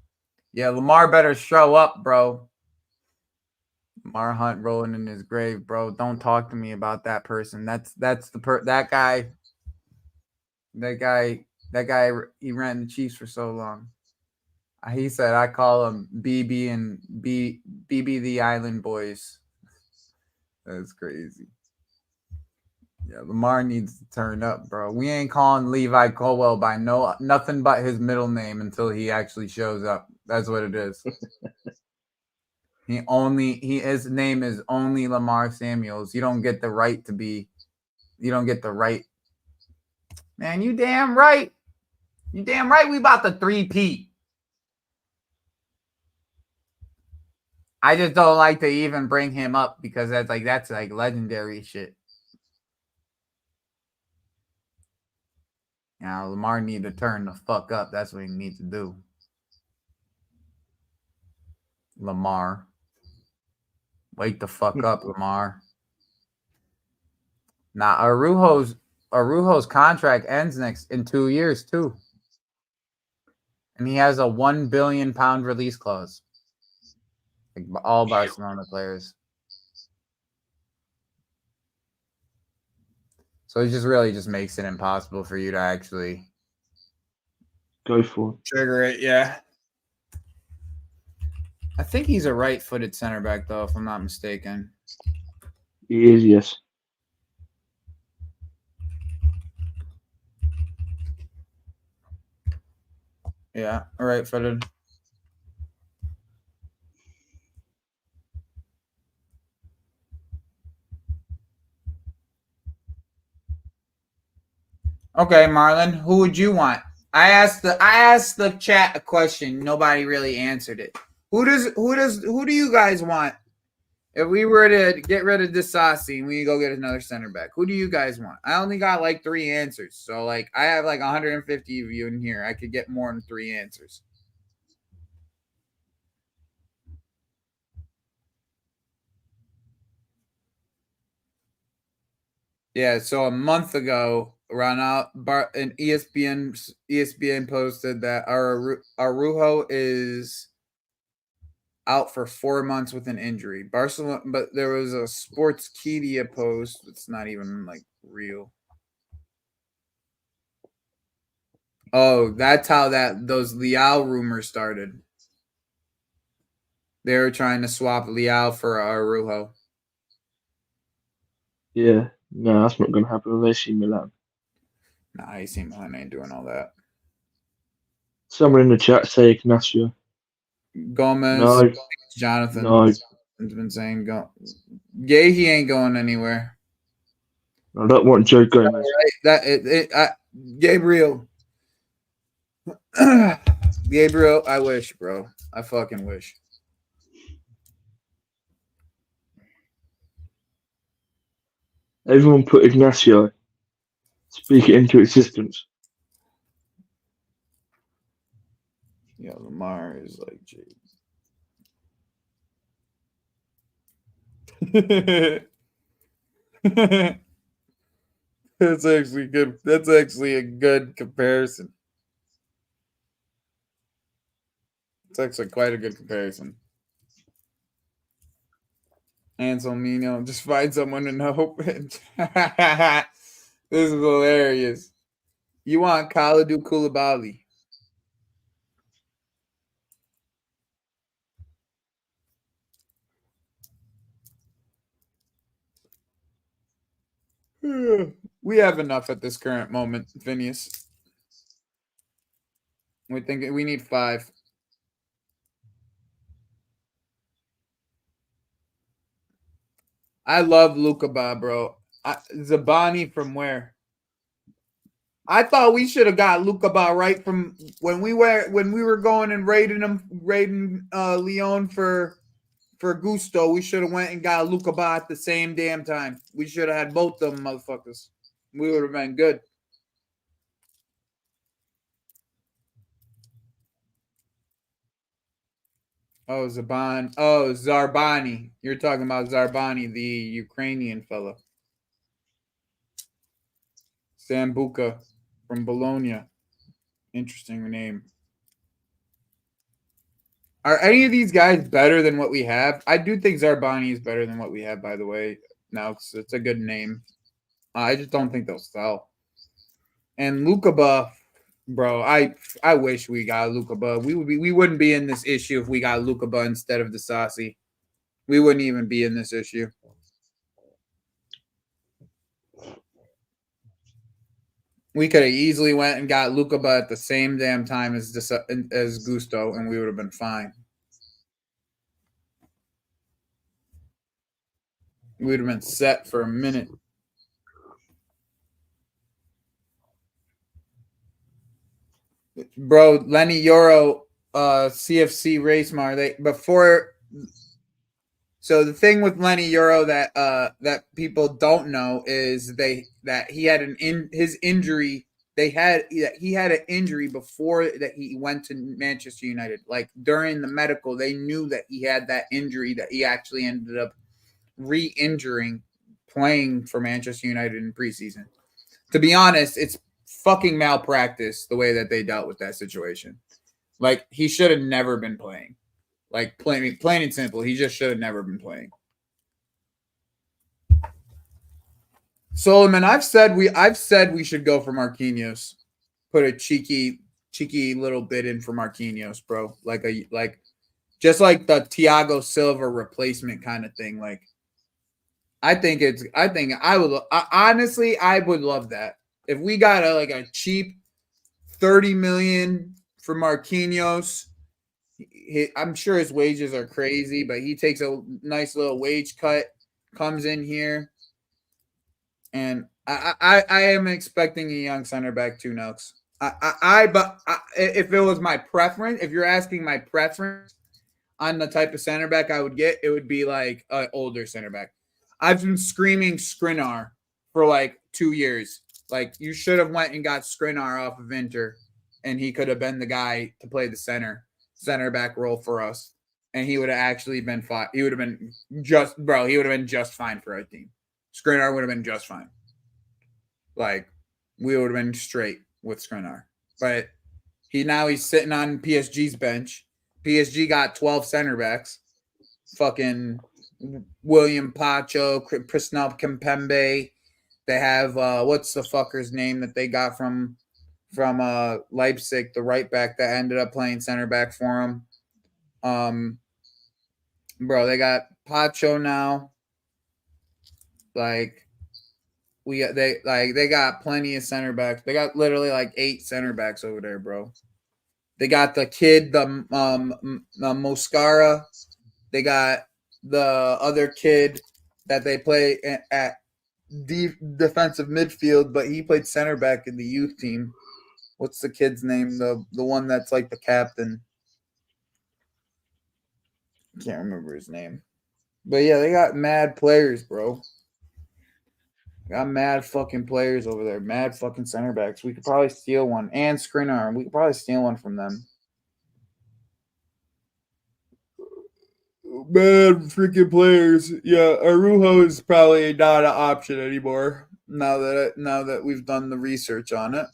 Yeah, Lamar better show up, bro. Lamar Hunt rolling in his grave, bro. Don't talk to me about that person. That's that guy. That guy. He ran the Chiefs for so long. He said I call him BB and BB the Island Boys. That's crazy. Yeah, Lamar needs to turn up, bro. We ain't calling Levi Colwell by nothing but his middle name until he actually shows up. That's what it is. His name is only Lamar Samuels. You don't get the right to be. You don't get the right. Man, you damn right. You damn right. We about to 3-peat. I just don't like to even bring him up because that's like legendary shit. Now Lamar need to turn the fuck up. That's what he needs to do. Lamar. Wake the fuck up, Lamar. Now Arujo's contract ends in 2 years too. And he has a £1 billion release clause. Like all Barcelona players. So it just really just makes it impossible for you to actually go for it. Trigger it, yeah. I think he's a right-footed center back, though, if I'm not mistaken. He is, yes. Yeah, right-footed. Okay, Marlon, who would you want? I asked the chat a question. Nobody really answered it. Who do you guys want? If we were to get rid of Disasi and we go get another center back, who do you guys want? I only got like 3 answers. So like I have like 150 of you in here. I could get more than 3 answers. Yeah, so a month ago, an ESPN posted that Arujo is out for 4 months with an injury. Barcelona, but there was a Sportskeeda post. It's not even like real. Oh, that's how those Leao rumors started. They were trying to swap Leao for Arujo. Yeah, no, that's not going to happen with AC Milan. Nah, AC Milan ain't doing all that. Someone in the chat say Ignacio. Gomez, No, Jonathan. no. Has been saying Gay, he ain't going anywhere. I don't want Joe Gomez. Gabriel. Gabriel, I wish, bro. I fucking wish. Everyone put Ignacio. Speak it into existence. Yeah, Lamar is like, That's actually good. That's actually a good comparison. It's actually quite a good comparison. Anselmino, just find someone to know. This is hilarious. You want Kalidou Koulibaly. We have enough at this current moment, Phineas. We think we need 5. I love Lukaku, bro. Zabani from where? I thought we should have got Lukaku right from when we were going and raiding Leon for Gusto. We should have went and got Lukaku at the same damn time. We should have had both of them motherfuckers. We would have been good. Oh, Zarbani. You're talking about Zarbani, the Ukrainian fella. Sambuca from Bologna. Interesting name. Are any of these guys better than what we have? I do think Zarbani is better than what we have, by the way. No, it's a good name. I just don't think they'll sell. And Lukaku, bro, I wish we got Lukaku. We wouldn't be in this issue if we got Lukaku instead of Disasi. We wouldn't even be in this issue. We could have easily went and got Lukaku at the same damn time as Gusto, and we would have been fine. We would have been set for a minute. Bro, Lenny Euro, CFC Racemar, they before. So the thing with Lenny Euro that people don't know is that he had his injury. He had an injury before that he went to Manchester United. Like during the medical, they knew that he had that injury that he actually ended up re-injuring playing for Manchester United in preseason. To be honest, it's fucking malpractice the way that they dealt with that situation. Like he should have never been playing. Like plain and simple, he just should have never been playing. Solomon, I've said we should go for Marquinhos. Put a cheeky little bit in for Marquinhos, bro. Like just like the Thiago Silva replacement kind of thing. Like I think I would honestly I would love that. If we got a cheap 30 million for Marquinhos, I'm sure his wages are crazy, but he takes a nice little wage cut, comes in here, and I am expecting a young center back too, Nux. If it was my preference, if you're asking my preference on the type of center back I would get, it would be like an older center back. I've been screaming Skriniar for like 2 years. Like you should have went and got Skriniar off of Inter, and he could have been the guy to play the center back role for us, and he would have actually been fine. He would have been he would have been just fine for our team. Skriniar would have been just fine. Like we would have been straight with Skriniar, but he's sitting on PSG's bench. PSG got 12 center backs. Fucking William Pacho, Prisnel Kimpembe. They have what's the fucker's name that they got from Leipzig, the right back that ended up playing center back for him. Bro, they got Pacho now. Like they got plenty of center backs. They got literally like 8 center backs over there, bro. They got the kid, the Moscara. They got the other kid that they play at defensive midfield, but he played center back in the youth team. What's the kid's name? The one that's like the captain. I can't remember his name. But yeah, they got mad players, bro. Got mad fucking players over there. Mad fucking center backs. We could probably steal one. And Skriniar. We could probably steal one from them. Mad freaking players. Yeah, Arujo is probably not an option anymore. Now that we've done the research on it.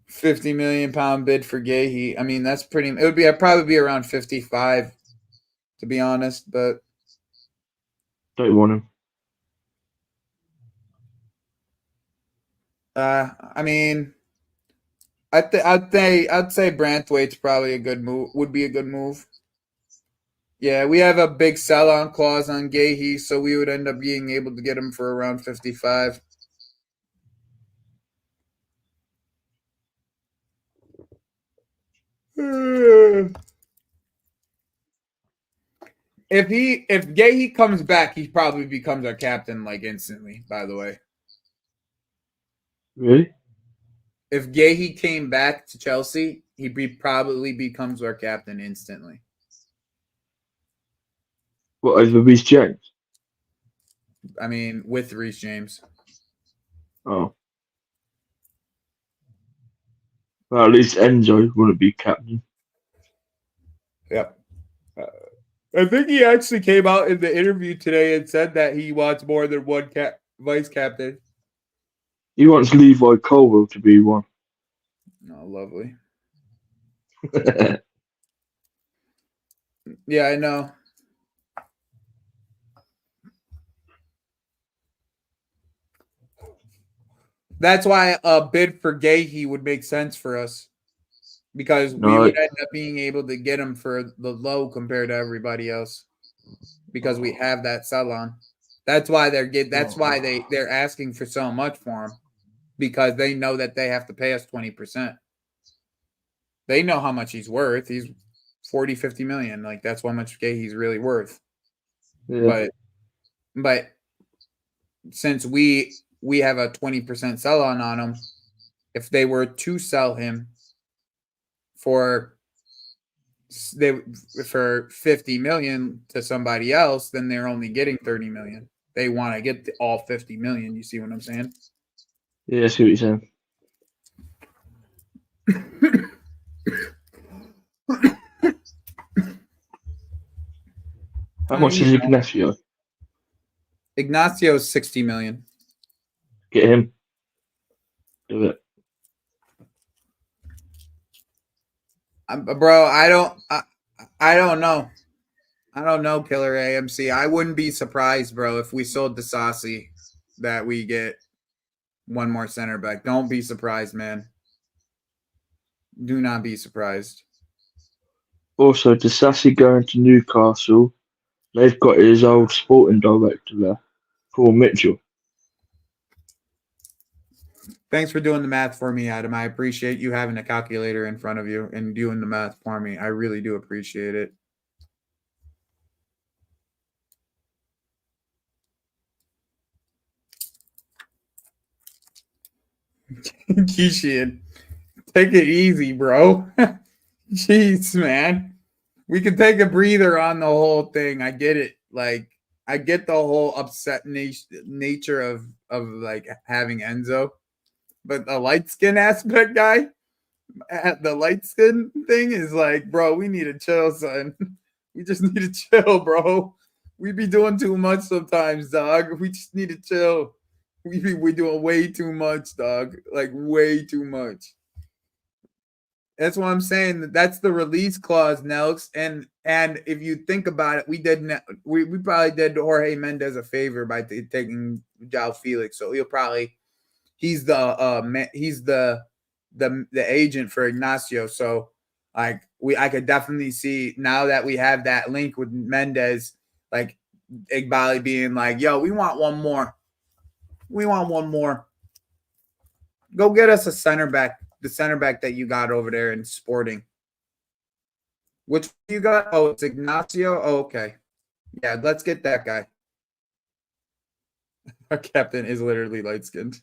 50 million pound bid for Gahey. I mean, that's pretty. It would be. I'd probably be around 55, to be honest. But Don't want him. I mean, I'd say Branthwaite's probably a good move. Would be a good move. Yeah, we have a big sell-on clause on Gahey, so we would end up being able to get him for around 55. If Gahey comes back, he probably becomes our captain like instantly. By the way, Really? if Gahey came back to Chelsea, probably becomes our captain instantly. What, over Reece James? I mean, with Reece James. Oh. Well, at least Enzo wouldn't be captain. Yep. I think he actually came out in the interview today and said that he wants more than one vice captain. He wants Levi Colwell to be one. Oh, lovely. Yeah, I know. That's why a bid for Gahey would make sense for us. Because we would end up being able to get him for the low compared to everybody else. Because we have that sell on. That's why they're asking for so much for him. Because they know that they have to pay us 20%. They know how much he's worth. He's 40, 50 million. Like that's how much he's really worth. Yeah. But since we have a 20% sell on him, if they were to sell him for 50 million to somebody else, then they're only getting 30 million. They want to get all 50 million. You see what I'm saying? Yeah, I see what you're saying. How much is Ignacio? Ignacio's 60 million. Get him. Do it. Bro, I don't know. I don't know, Killer AMC. I wouldn't be surprised, bro, if we sold Disasi that we get one more center back. Don't be surprised, man. Do not be surprised. Also, Disasi going to Newcastle. They've got his old sporting director there, Paul Mitchell. Thanks for doing the math for me, Adam. I appreciate you having a calculator in front of you and doing the math for me. I really do appreciate it. Keishian, take it easy, bro. Jeez, man. We can take a breather on the whole thing. I get it. Like, I get the whole upset nature of like having Enzo. But the light skin aspect guy, the light skin thing is like, bro, we need to chill, son. We just need to chill, bro. We be doing too much sometimes, dog. We just need to chill. We doing way too much, dog. Like way too much. That's what I'm saying. That's the release clause, Nelks. And if you think about it, we probably did Jorge Mendes a favor by taking João Felix. So he's the agent for Ignacio. So like I could definitely see now that we have that link with Mendes, like Igbali being like, yo, we want one more. We want one more. Go get us a center back, the center back that you got over there in Sporting. Which you got? Oh, it's Ignacio. Oh, okay. Yeah, let's get that guy. Our captain is literally light-skinned.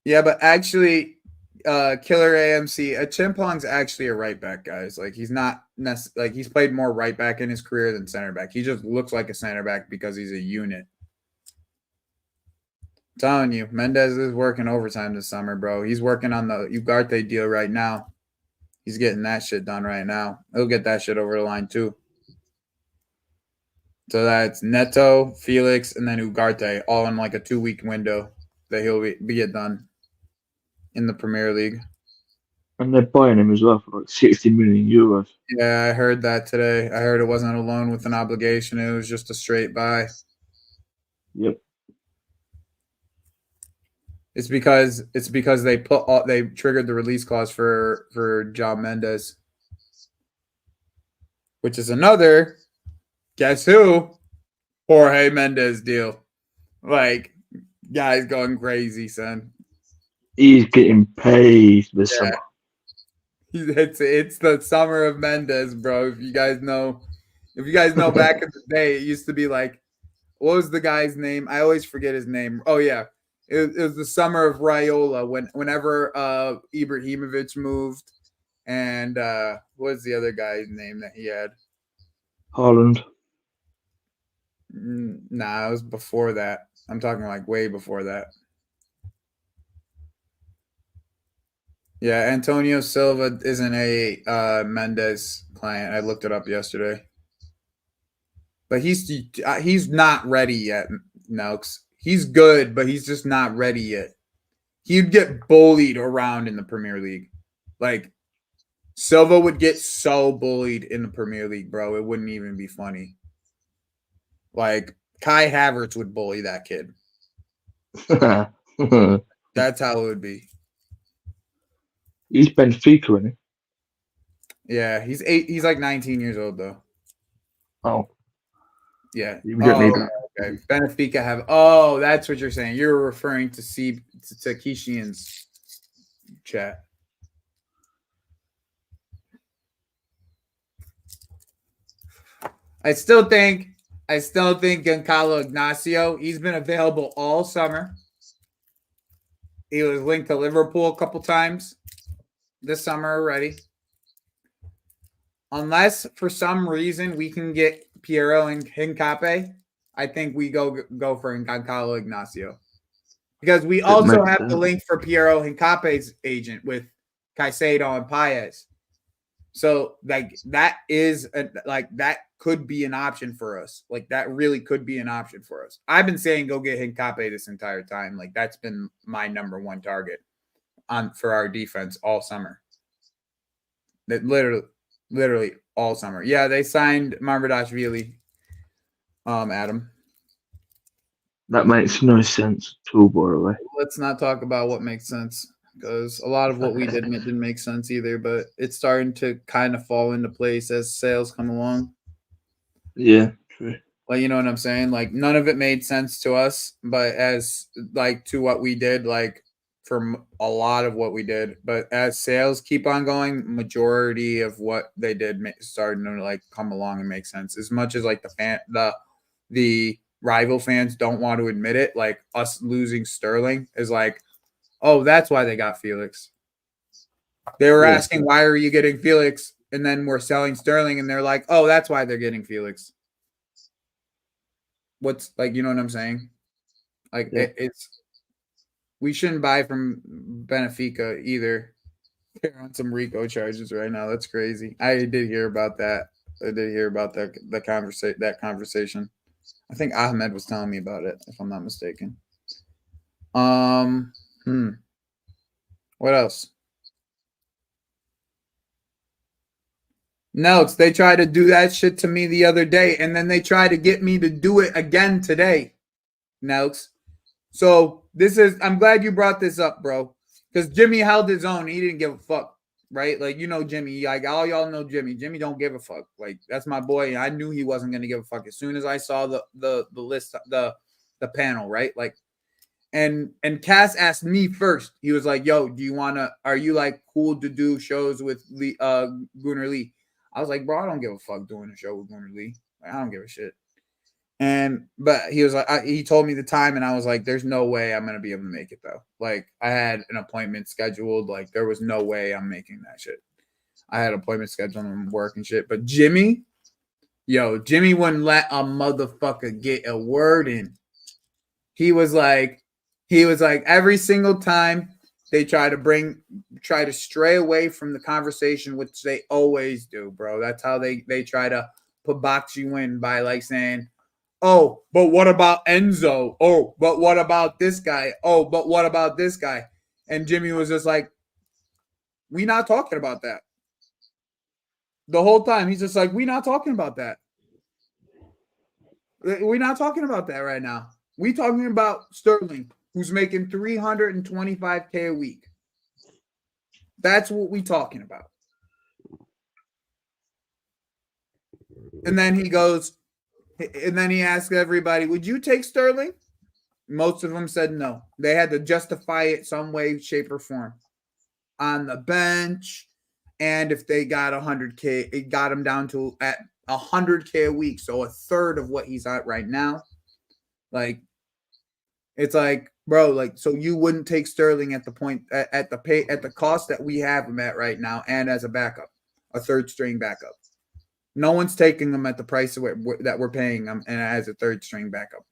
Yeah, but actually, Killer AMC, Chimpong's actually a right back, guys. Like he's not like he's played more right back in his career than center back. He just looks like a center back because he's a unit. I'm telling you, Mendes is working overtime this summer, bro. He's working on the Ugarte deal right now. He's getting that shit done right now. He'll get that shit over the line too. So that's Neto, Felix, and then Ugarte, all in like a 2-week window that he'll be get done in the Premier League. And they're buying him as well for like 60 million euros. Yeah, I heard that today. I heard it wasn't a loan with an obligation. It was just a straight buy. Yep. It's because they triggered the release clause for João Mendes, which is another guess who Jorge Mendes deal. Like, guy's going crazy, son. He's getting paid this summer. It's the summer of Mendes, bro. If you guys know back in the day, it used to be like, what was the guy's name? I always forget his name. Oh yeah, it was the summer of Raiola. Whenever Ibrahimovic moved, and what was the other guy's name that he had? Haaland. Nah, it was before that. I'm talking like way before that. Yeah, Antonio Silva isn't a Mendes client. I looked it up yesterday, but he's not ready yet. Noakes. He's good, but he's just not ready yet. He'd get bullied around in the Premier League. Like Silva would get so bullied in the Premier League, bro. It wouldn't even be funny. Like Kai Havertz would bully that kid. That's how it would be. He's Benfica, isn't he? Yeah, he's like 19 years old though. Oh. Yeah. We don't need that. Okay. Benfica have. Oh, that's what you're saying. You're referring to Kishian's chat. I still think Giancarlo Ignacio. He's been available all summer. He was linked to Liverpool a couple times this summer already. Unless for some reason we can get Piero and Hincape, I think we go for Giancarlo Ignacio. Because we also have the link for Piero Hincape's agent with Caicedo and Paez. So like that could be an option for us. Like that really could be an option for us. I've been saying go get Hincape this entire time. Like that's been my number one target for our defense all summer. That literally all summer. Yeah, they signed Marvadashvili. Adam. That makes no sense at all, by the way. Let's not talk about what makes sense because a lot of what we did didn't make sense either, but it's starting to kind of fall into place as sales come along. Yeah, true. Like, you know what I'm saying? Like, none of it made sense to us, but as like to what we did, like from a lot of what we did, but as sales keep on going, majority of what they did starting to like come along and make sense. As much as like the rival fans don't want to admit it, like us losing Sterling is like, oh, that's why they got Felix. They were asking, why are you getting Felix? And then we're selling Sterling, and they're like, oh, that's why they're getting Felix. What's like, you know what I'm saying? Like it's we shouldn't buy from Benfica either. They're on some RICO charges right now. That's crazy. I did hear about that. That conversation. I think Ahmed was telling me about it, if I'm not mistaken. What else? Notes. They tried to do that shit to me the other day, and then they tried to get me to do it again today. Notes. So I'm glad you brought this up, bro. Because Jimmy held his own. He didn't give a fuck, right? Like, you know Jimmy. Like, all y'all know Jimmy. Jimmy don't give a fuck. Like, that's my boy. I knew he wasn't going to give a fuck as soon as I saw the list, the panel, right? Like, and Cass asked me first. He was like, yo, are you like cool to do shows with Gunnar Lee? I was like, bro, I don't give a fuck doing a show with Gunnar Lee. Like, I don't give a shit. But he was like, he told me the time, and I was like, there's no way I'm gonna be able to make it though. Like, I had an appointment scheduled. Like, there was no way I'm making that shit. I had appointment scheduled and work and shit. But Jimmy wouldn't let a motherfucker get a word in. He was like every single time they try to stray away from the conversation, which they always do, bro. That's how they try to box you in by like saying, oh, but what about Enzo? Oh, but what about this guy? Oh, but what about this guy? And Jimmy was just like, we not talking about that. The whole time, he's just like, we not talking about that. We're not talking about that right now. We talking about Sterling, who's making $325K a week. That's what we talking about. And then he asks everybody, would you take Sterling? Most of them said no. They had to justify it some way, shape, or form. On the bench, and if they got 100K, it got him down to at 100K a week, so a third of what he's at right now. Like, it's like, bro, like, so you wouldn't take Sterling at the point at the cost that we have him at right now, and as a backup, a third string backup. No one's taking him at the price that we're paying him, and as a third string backup.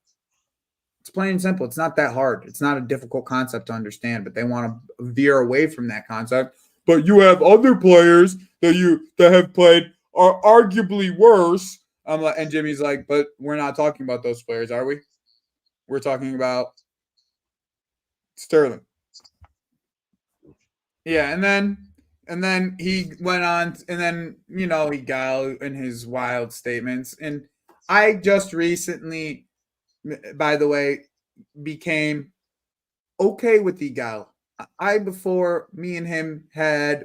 It's plain and simple. It's not that hard. It's not a difficult concept to understand, but they want to veer away from that concept. But you have other players that have played are arguably worse. And Jimmy's like, but we're not talking about those players, are we? We're talking about Sterling. Yeah, and then he went on, and then he got out in his wild statements. And I just recently, by the way, became okay with Igal. Before me and him had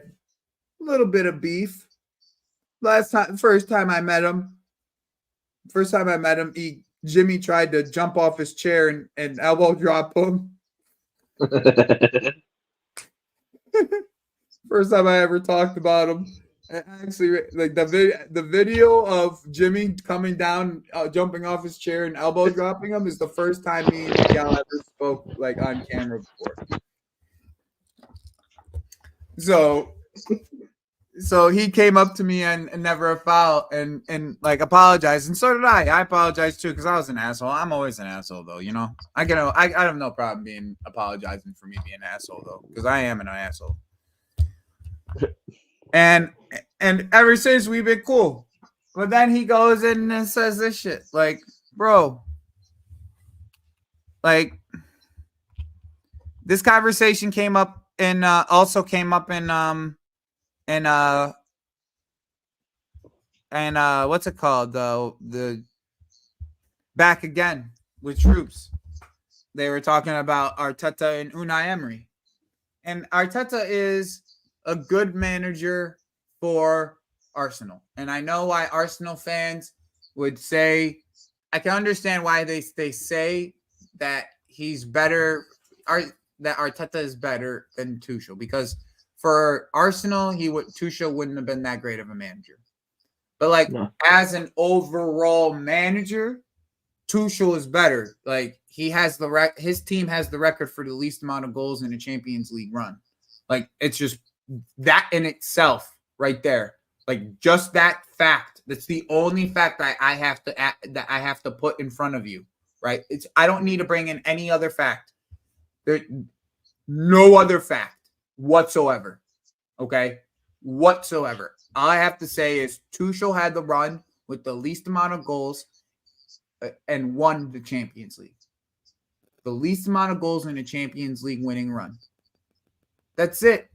a little bit of beef. First time I met him, Jimmy tried to jump off his chair and elbow drop him. First time I ever talked about him. Actually, like the video of Jimmy coming down, jumping off his chair and elbow dropping him is the first time me and Miguel ever spoke like on camera before. So he came up to me and never a foul and like apologized, and so did I. I apologized too because I was an asshole. I'm always an asshole though, I have no problem being apologizing for me being an asshole though, because I am an asshole. And ever since we've been cool. But then he goes in and says this shit. Like, bro, like this conversation came up and also came up in what's it called? The Back Again with Troops. They were talking about Arteta and Unai Emery. And Arteta is a good manager for Arsenal. And I know why Arsenal fans would say, I can understand why they say that he's better, that Arteta is better than Tuchel, because for Arsenal, Tuchel wouldn't have been that great of a manager. But like as an overall manager, Tuchel is better. Like he has his team has the record for the least amount of goals in a Champions League run. Like it's just that in itself right there. Like just that fact. That's the only fact that I have to put in front of you, right? I don't need to bring in any other fact. There's no other fact whatsoever. Okay? Whatsoever. All I have to say is Tuchel had the run with the least amount of goals and won the Champions League. The least amount of goals in a Champions League winning run. That's it.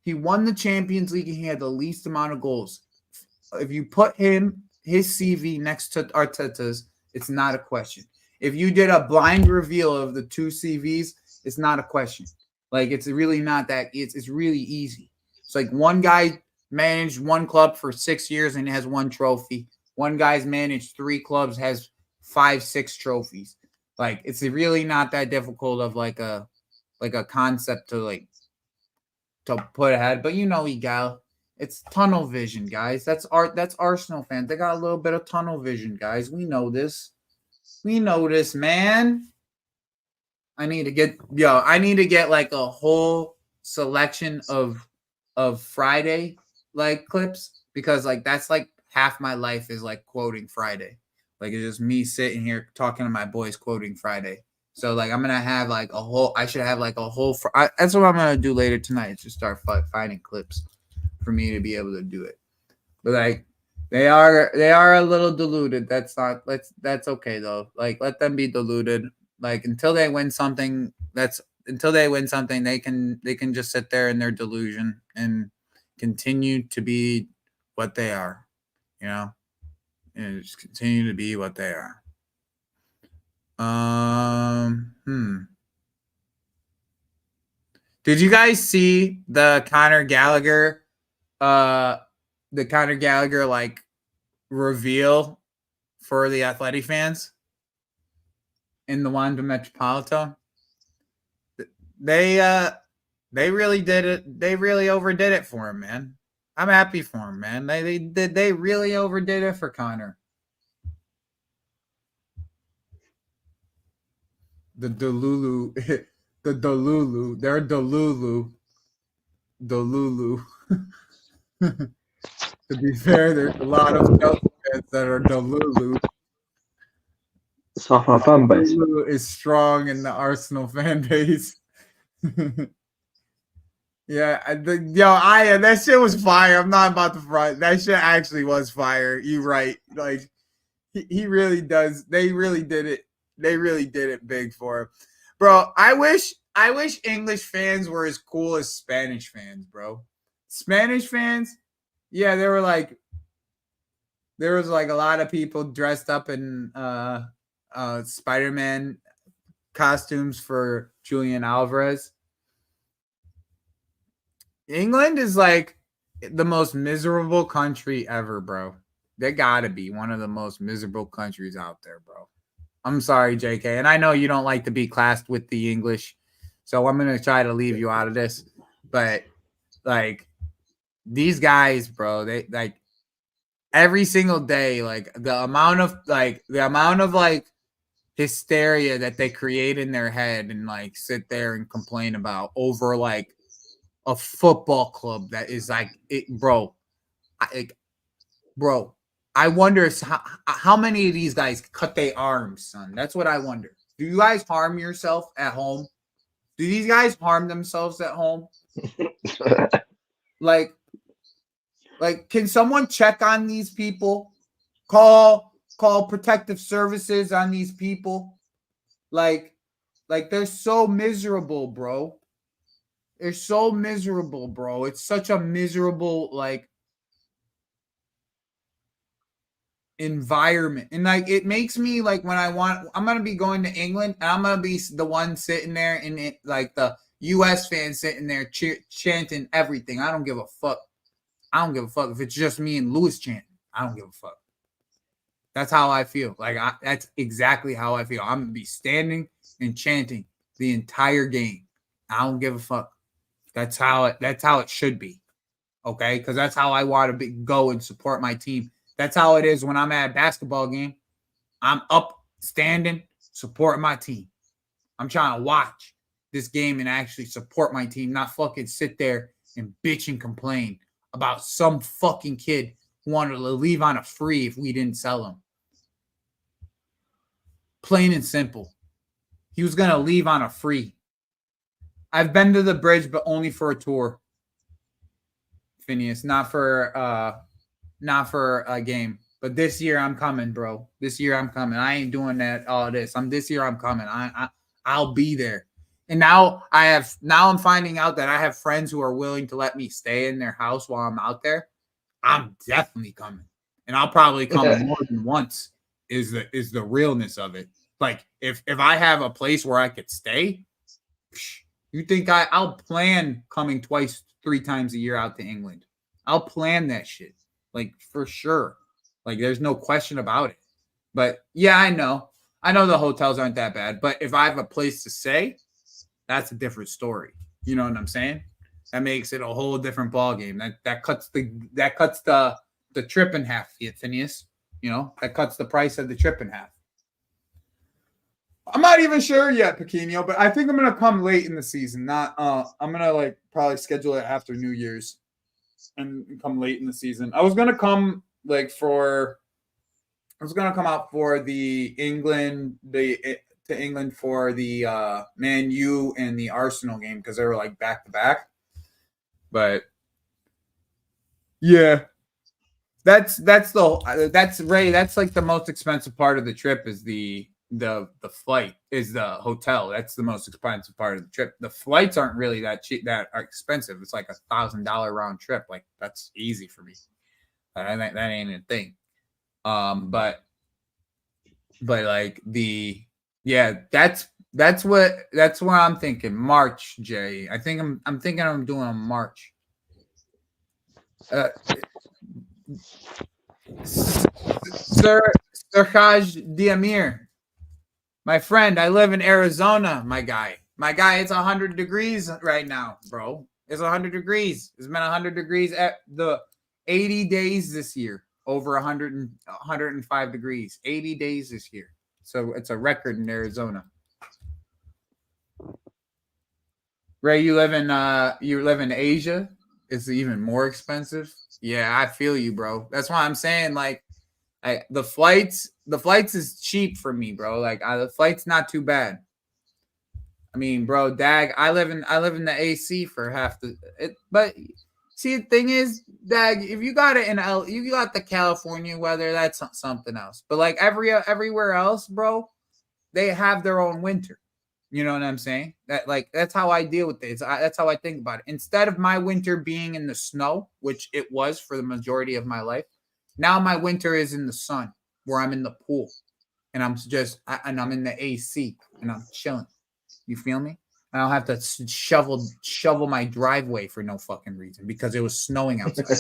He won the Champions League and he had the least amount of goals. If you put his CV next to Arteta's, it's not a question. If you did a blind reveal of the two CVs, it's not a question. Like, it's really not that. It's really easy. It's like one guy managed one club for 6 years and has one trophy. One guy's managed 3 clubs, has 5-6 trophies. Like, it's really not that difficult of like a concept to put ahead. But Igal, it's tunnel vision, guys. That's Arsenal fans. They got a little bit of tunnel vision, guys. We know this. We know this, man. I need to get like a whole selection of Friday like clips, because like that's like half my life is like quoting Friday. Like it's just me sitting here talking to my boys quoting Friday. So like I'm gonna have like a whole. I should have like a whole. That's what I'm gonna do later tonight. Is just start finding clips for me to be able to do it. But like they are a little diluted. That's okay though. Like let them be diluted. Like until they win something, they can just sit there in their delusion and continue to be what they are. And just continue to be what they are. Did you guys see the Conor Gallagher like reveal for the Athletic fans in the Wanda Metropolitan? They really did it. They really overdid it for him, man. I'm happy for him, man. They really overdid it for Connor. The Delulu, the Delulu, they're Delulu. To be fair, there's a lot of Chelsea fans that are Delulu. It's half my fan base. Delulu is strong in the Arsenal fan base. Yeah, that shit was fire. I'm not about to front. That shit actually was fire. You right. Like he really does. They really did it. They really did it big for him. Bro, I wish English fans were as cool as Spanish fans, bro. Spanish fans, yeah, there was like a lot of people dressed up in Spider-Man costumes for Julian Alvarez. England is like the most miserable country ever, bro. They gotta be one of the most miserable countries out there, bro. I'm sorry, JK. And I know you don't like to be classed with the English, so I'm going to try to leave you out of this. But, like, these guys, bro, they, like, every single day, like, the amount of hysteria that they create in their head and, like, sit there and complain about over, like, a football club that is, like, bro, I wonder how many of these guys cut their arms, son. That's what I wonder. Do you guys harm yourself at home? Do these guys harm themselves at home? like, can someone check on these people? Call protective services on these people. Like they're so miserable, bro. They're so miserable, bro. It's such a miserable, like, environment. And like it makes me like when I'm gonna be going to England and I'm gonna be the one sitting there and like the US fans sitting there chanting everything. I don't give a fuck. I don't give a fuck if it's just me and Lewis chanting. I don't give a fuck. That's how I feel. Like that's exactly how I feel. I'm gonna be standing and chanting the entire game. I don't give a fuck. That's how it should be. Okay, because that's how I want to go and support my team. That's how it is when I'm at a basketball game. I'm up, standing, supporting my team. I'm trying to watch this game and actually support my team, not fucking sit there and bitch and complain about some fucking kid who wanted to leave on a free if we didn't sell him. Plain and simple. He was going to leave on a free. I've been to the bridge, but only for a tour. Phineas, not for a game. But this year I'm coming, bro. This year I'm coming. I ain't doing that all this. This year I'm coming. I'll be there. And now I'm finding out that I have friends who are willing to let me stay in their house while I'm out there. I'm definitely coming. And I'll probably come more than once is the realness of it. Like if I have a place where I could stay, you think I'll plan coming 3 times a year out to England. I'll plan that shit. Like for sure. Like there's no question about it. But yeah, I know the hotels aren't that bad. But if I have a place to stay, that's a different story. You know what I'm saying? That makes it a whole different ball game. That cuts the trip in half, Phineas. You know, that cuts the price of the trip in half. I'm not even sure yet, Pequeno, but I think I'm gonna come late in the season. I'm gonna like probably schedule it after New Year's and come late in the season. I was gonna come out for the England for the Man U and the Arsenal game because they were like back to back. But yeah, that's like the most expensive part of the trip is the flight, is the hotel. That's the most expensive part of the trip. The flights aren't really that cheap, that are expensive. It's like $1,000 round trip. Like that's easy for me. That ain't a thing. But like that's what I'm thinking. March, Jay. I'm thinking I'm doing a March. Sir Serhaj Diamir, my friend, I live in Arizona, my guy. It's 100 degrees right now, bro. It's 100 degrees. It's been 100 degrees at the 80 days this year, over 105 degrees. 80 days this year. So it's a record in Arizona. Ray, you live in Asia? It's even more expensive. Yeah, I feel you, bro. That's why I'm saying like the flights is cheap for me, bro. Like the flight's not too bad. I mean, bro, dag, I live in the AC for half the it, but see the thing is, dag, if you got it in you got the California weather, that's something else. But like everywhere else, bro, they have their own winter. You know what I'm saying? That's how I deal with it. That's how I think about it. Instead of my winter being in the snow, which it was for the majority of my life, now my winter is in the sun, where I'm in the pool, and I'm in the AC, and I'm chilling. You feel me? I don't have to shovel my driveway for no fucking reason because it was snowing outside.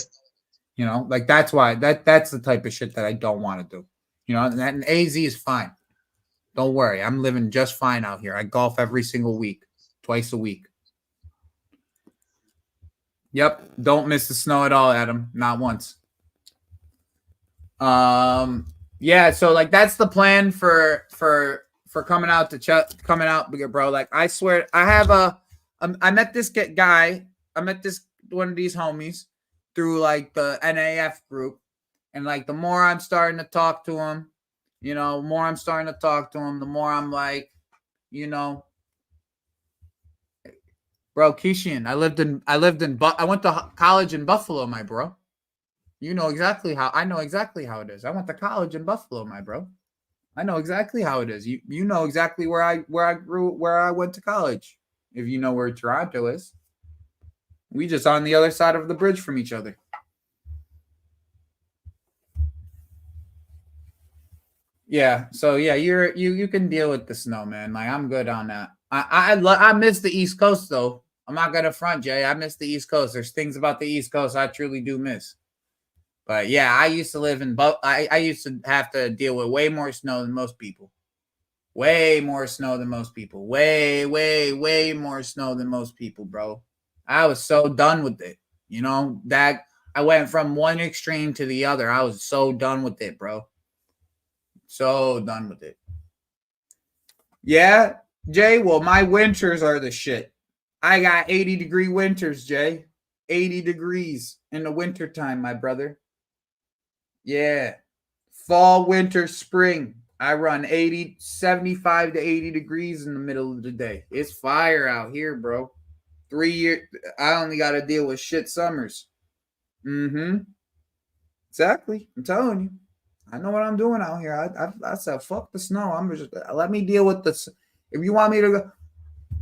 You know, like that's why that's the type of shit that I don't want to do. You know, and AZ is fine. Don't worry, I'm living just fine out here. I golf every single week, twice a week. Yep, don't miss the snow at all, Adam. Not once. Yeah, so like that's the plan for coming out coming out, bro. Like I swear, I met this guy. I met this one of these homies through like the NAF group, and like the more I'm starting to talk to him, you know, the more I'm like, you know, bro, Keishan, I went to college in Buffalo, my bro. I know exactly how it is. I went to college in Buffalo, my bro. I know exactly how it is. You know exactly where I went to college. If you know where Toronto is. We just on the other side of the bridge from each other. Yeah, so yeah, you can deal with the snow, man. Like I'm good on that. I miss the East Coast though. I'm not gonna front, Jay. I miss the East Coast. There's things about the East Coast I truly do miss. But yeah, I used to live in I used to have to deal with way more snow than most people. Way more snow than most people. Way more snow than most people, bro. I was so done with it. You know, that I went from one extreme to the other. I was so done with it, bro. So done with it. Yeah, Jay, well, my winters are the shit. I got 80-degree winters, Jay. 80 degrees in the wintertime, my brother. Yeah. Fall, winter, spring. I run 75 to 80 degrees in the middle of the day. It's fire out here, bro. 3 years. I only got to deal with shit summers. Exactly. I'm telling you. I know what I'm doing out here. I said, fuck the snow. I'm just let me deal with this. If you want me to go,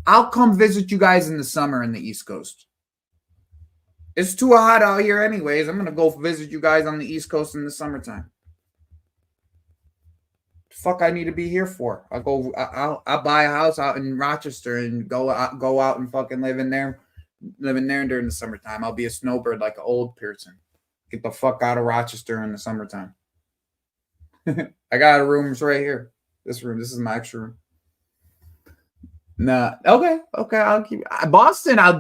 I'll come visit you guys in the summer in the East Coast. It's too hot out here anyways. I'm gonna go visit you guys on the East Coast in the summertime. Fuck, I need to be here for. I'll buy a house out in Rochester and go out and fucking live in there during the summertime. I'll be a snowbird like an old person. Get the fuck out of Rochester in the summertime. I got a room right here. This is my extra room. Nah, okay. I'll keep Boston. I'll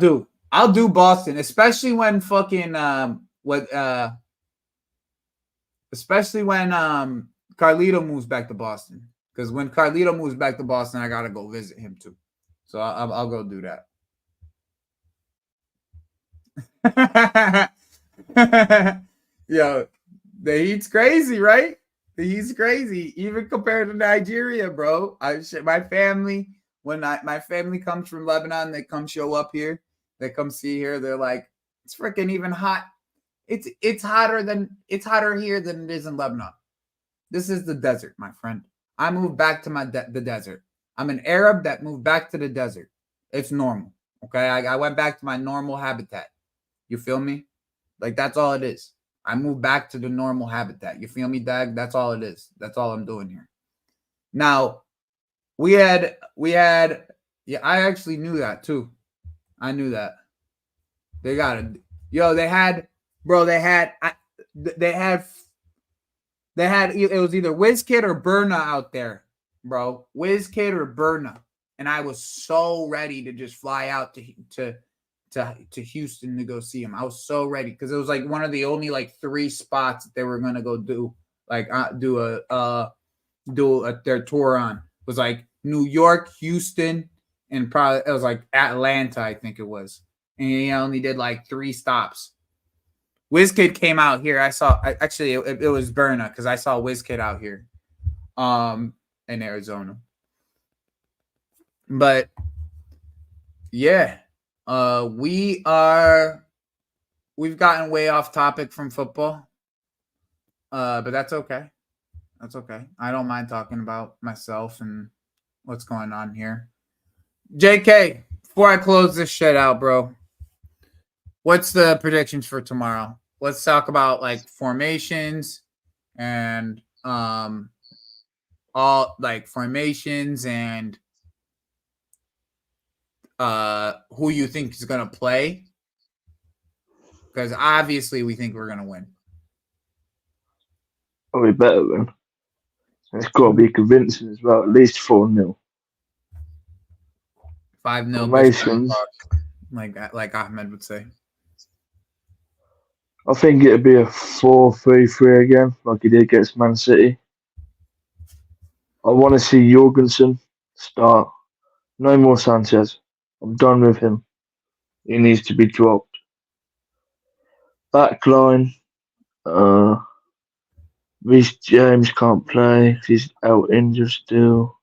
do Boston, especially when fucking especially when Carlito moves back to Boston. Because when Carlito moves back to Boston, I gotta go visit him too. So I'll go do that. Yo, the heat's crazy, right? The heat's crazy, even compared to Nigeria, bro. My family, my family comes from Lebanon, they come show up here, they come see here. They're like, it's freaking even hot. It's hotter here than it is in Lebanon. This is the desert, my friend. I moved back to the desert. I'm an Arab that moved back to the desert. It's normal. Okay, I went back to my normal habitat. You feel me? Like that's all it is. I moved back to the normal habitat. You feel me, Dag? That's all it is. That's all I'm doing here. Now, we had, yeah, I actually knew that too. I knew that. They got it. Yo, it was either WizKid or Burna out there, bro. WizKid or Burna. And I was so ready to just fly out to to Houston to go see him. I was so ready because it was like one of the only like 3 spots that they were gonna go do their tour on. It was like New York, Houston, and probably it was like Atlanta, I think it was. And he only did like 3 stops. WizKid came out here. It was Berna because I saw WizKid out here, in Arizona. But yeah, we've gotten way off topic from football, but that's okay. That's okay. I don't mind talking about myself and what's going on here. JK, before I close this shit out, bro, what's the predictions for tomorrow? Let's talk about like formations and all like formations and who you think is gonna play. Because obviously we think we're gonna win. Oh, we better win. It's got to be convincing as well. At least 4-0. 5-0 Formations. like Ahmed would say. I think it'd be a 4-3-3 again, like he did against Man City. I want to see Jorgensen start. No more Sanchez. I'm done with him. He needs to be dropped. Back line. Reece James can't play. He's out injured still.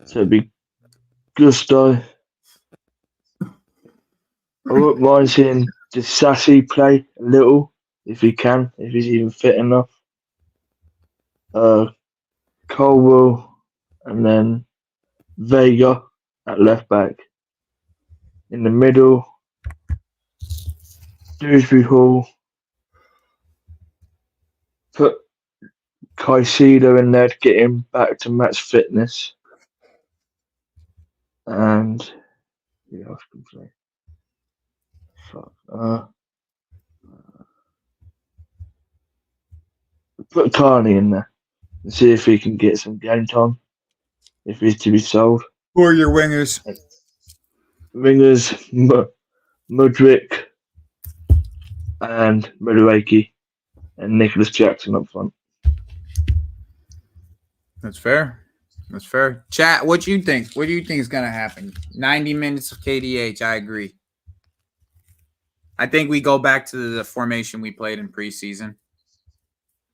So it'd be Gusto. I wouldn't mind seeing Sassy play a little, if he can, if he's even fit enough. Colwell, and then Vega at left back. In the middle, Dewsbury Hall. Put Caicedo in there to get him back to match fitness. And who else can play? Put Carney in there and see if he can get some game time. If he's to be sold. Who are your wingers? Wingers, Mudryk and Madueke and Nicholas Jackson up front. That's fair. That's fair. Chat, what do you think? What do you think is going to happen? 90 minutes of KDH. I agree. I think we go back to the formation we played in preseason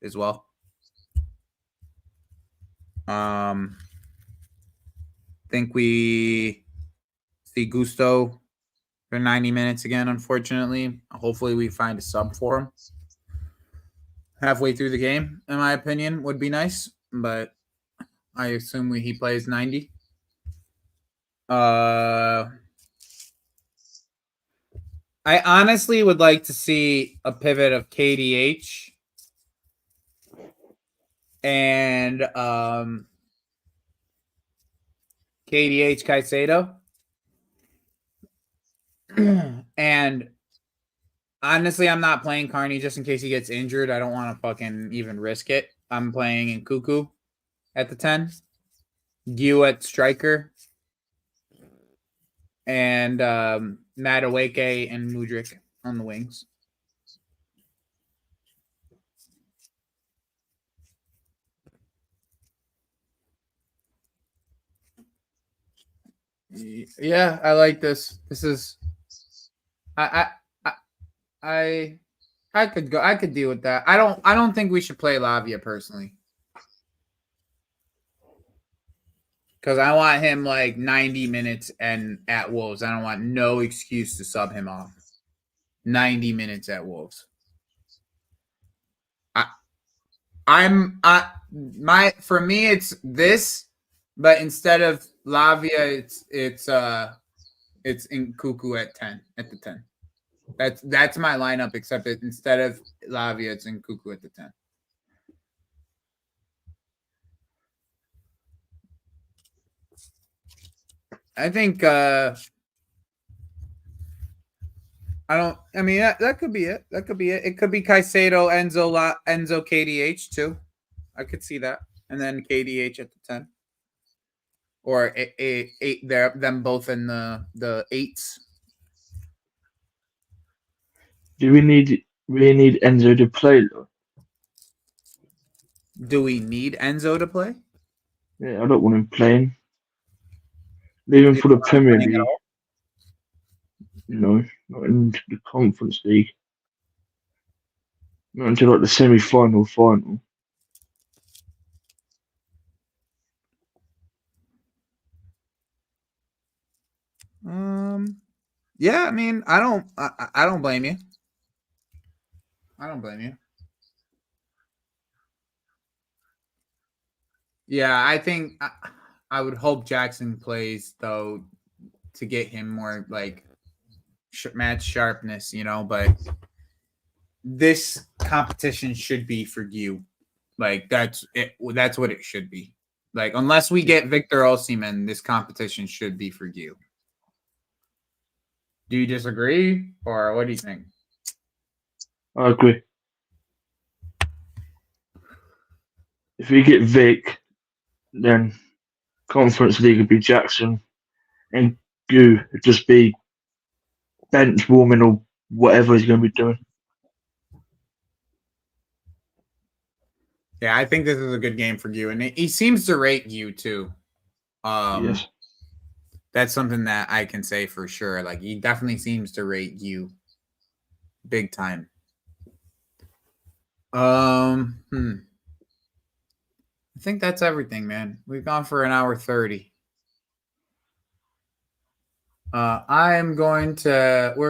as well. Think we see Gusto for 90 minutes again, unfortunately. Hopefully we find a sub for him. Halfway through the game, in my opinion, would be nice, but I assume he plays 90. I honestly would like to see a pivot of KDH and KDH Caicedo. And honestly, I'm not playing Carney just in case he gets injured. I don't want to fucking even risk it. I'm playing in Cuckoo at the 10. Gu at striker. And Madueke and Mudryk on the wings. Yeah, I like this. This is I could go. I could deal with that. I don't think we should play Lavia personally. Because I want him like 90 minutes and at Wolves. I don't want no excuse to sub him off. 90 minutes at Wolves. For me it's this, but instead of Lavia, it's in Cuckoo at 10 at the 10. That's my lineup, except that instead of Lavia, it's in Cuckoo at the 10. I think that could be it. That could be it. It could be Caicedo, Enzo KDH too. I could see that. And then KDH at the 10. Or eight them both in the 8s. Do we really need Enzo to play though? Do we need Enzo to play? Yeah, I don't want him playing. Leave him for the Premier Playing at League. all? No, not in the Conference League. Not until like the semi-final final. Yeah, I mean, I don't blame you. I don't blame you. Yeah, I think I would hope Jackson plays though to get him more like match sharpness, you know. But this competition should be for you. Like that's it. That's what it should be. Like unless we get Victor Osimhen, this competition should be for you. Do you disagree, or what do you think? I agree. If we get Vic, then Conference League would be Jackson, and Gu would just be bench warming or whatever he's going to be doing. Yeah, I think this is a good game for you, and he seems to rate you too. Yes. That's something that I can say for sure. Like he definitely seems to rate you big time. I think that's everything, man. We've gone for an hour 30. we're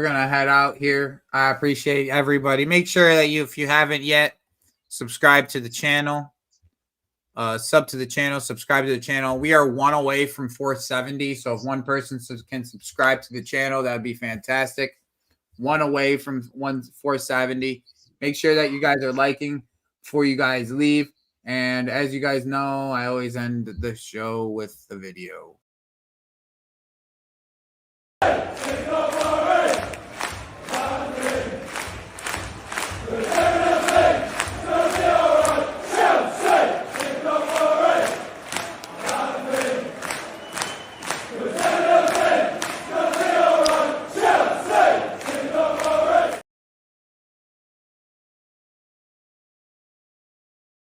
gonna head out here. I appreciate everybody. Make sure that if you haven't yet, subscribe to the channel. Subscribe to the channel. We are one away from 470. So if one person can subscribe to the channel, that would be fantastic. One away from 470. Make sure that you guys are liking before you guys leave. And as you guys know, I always end the show with the video.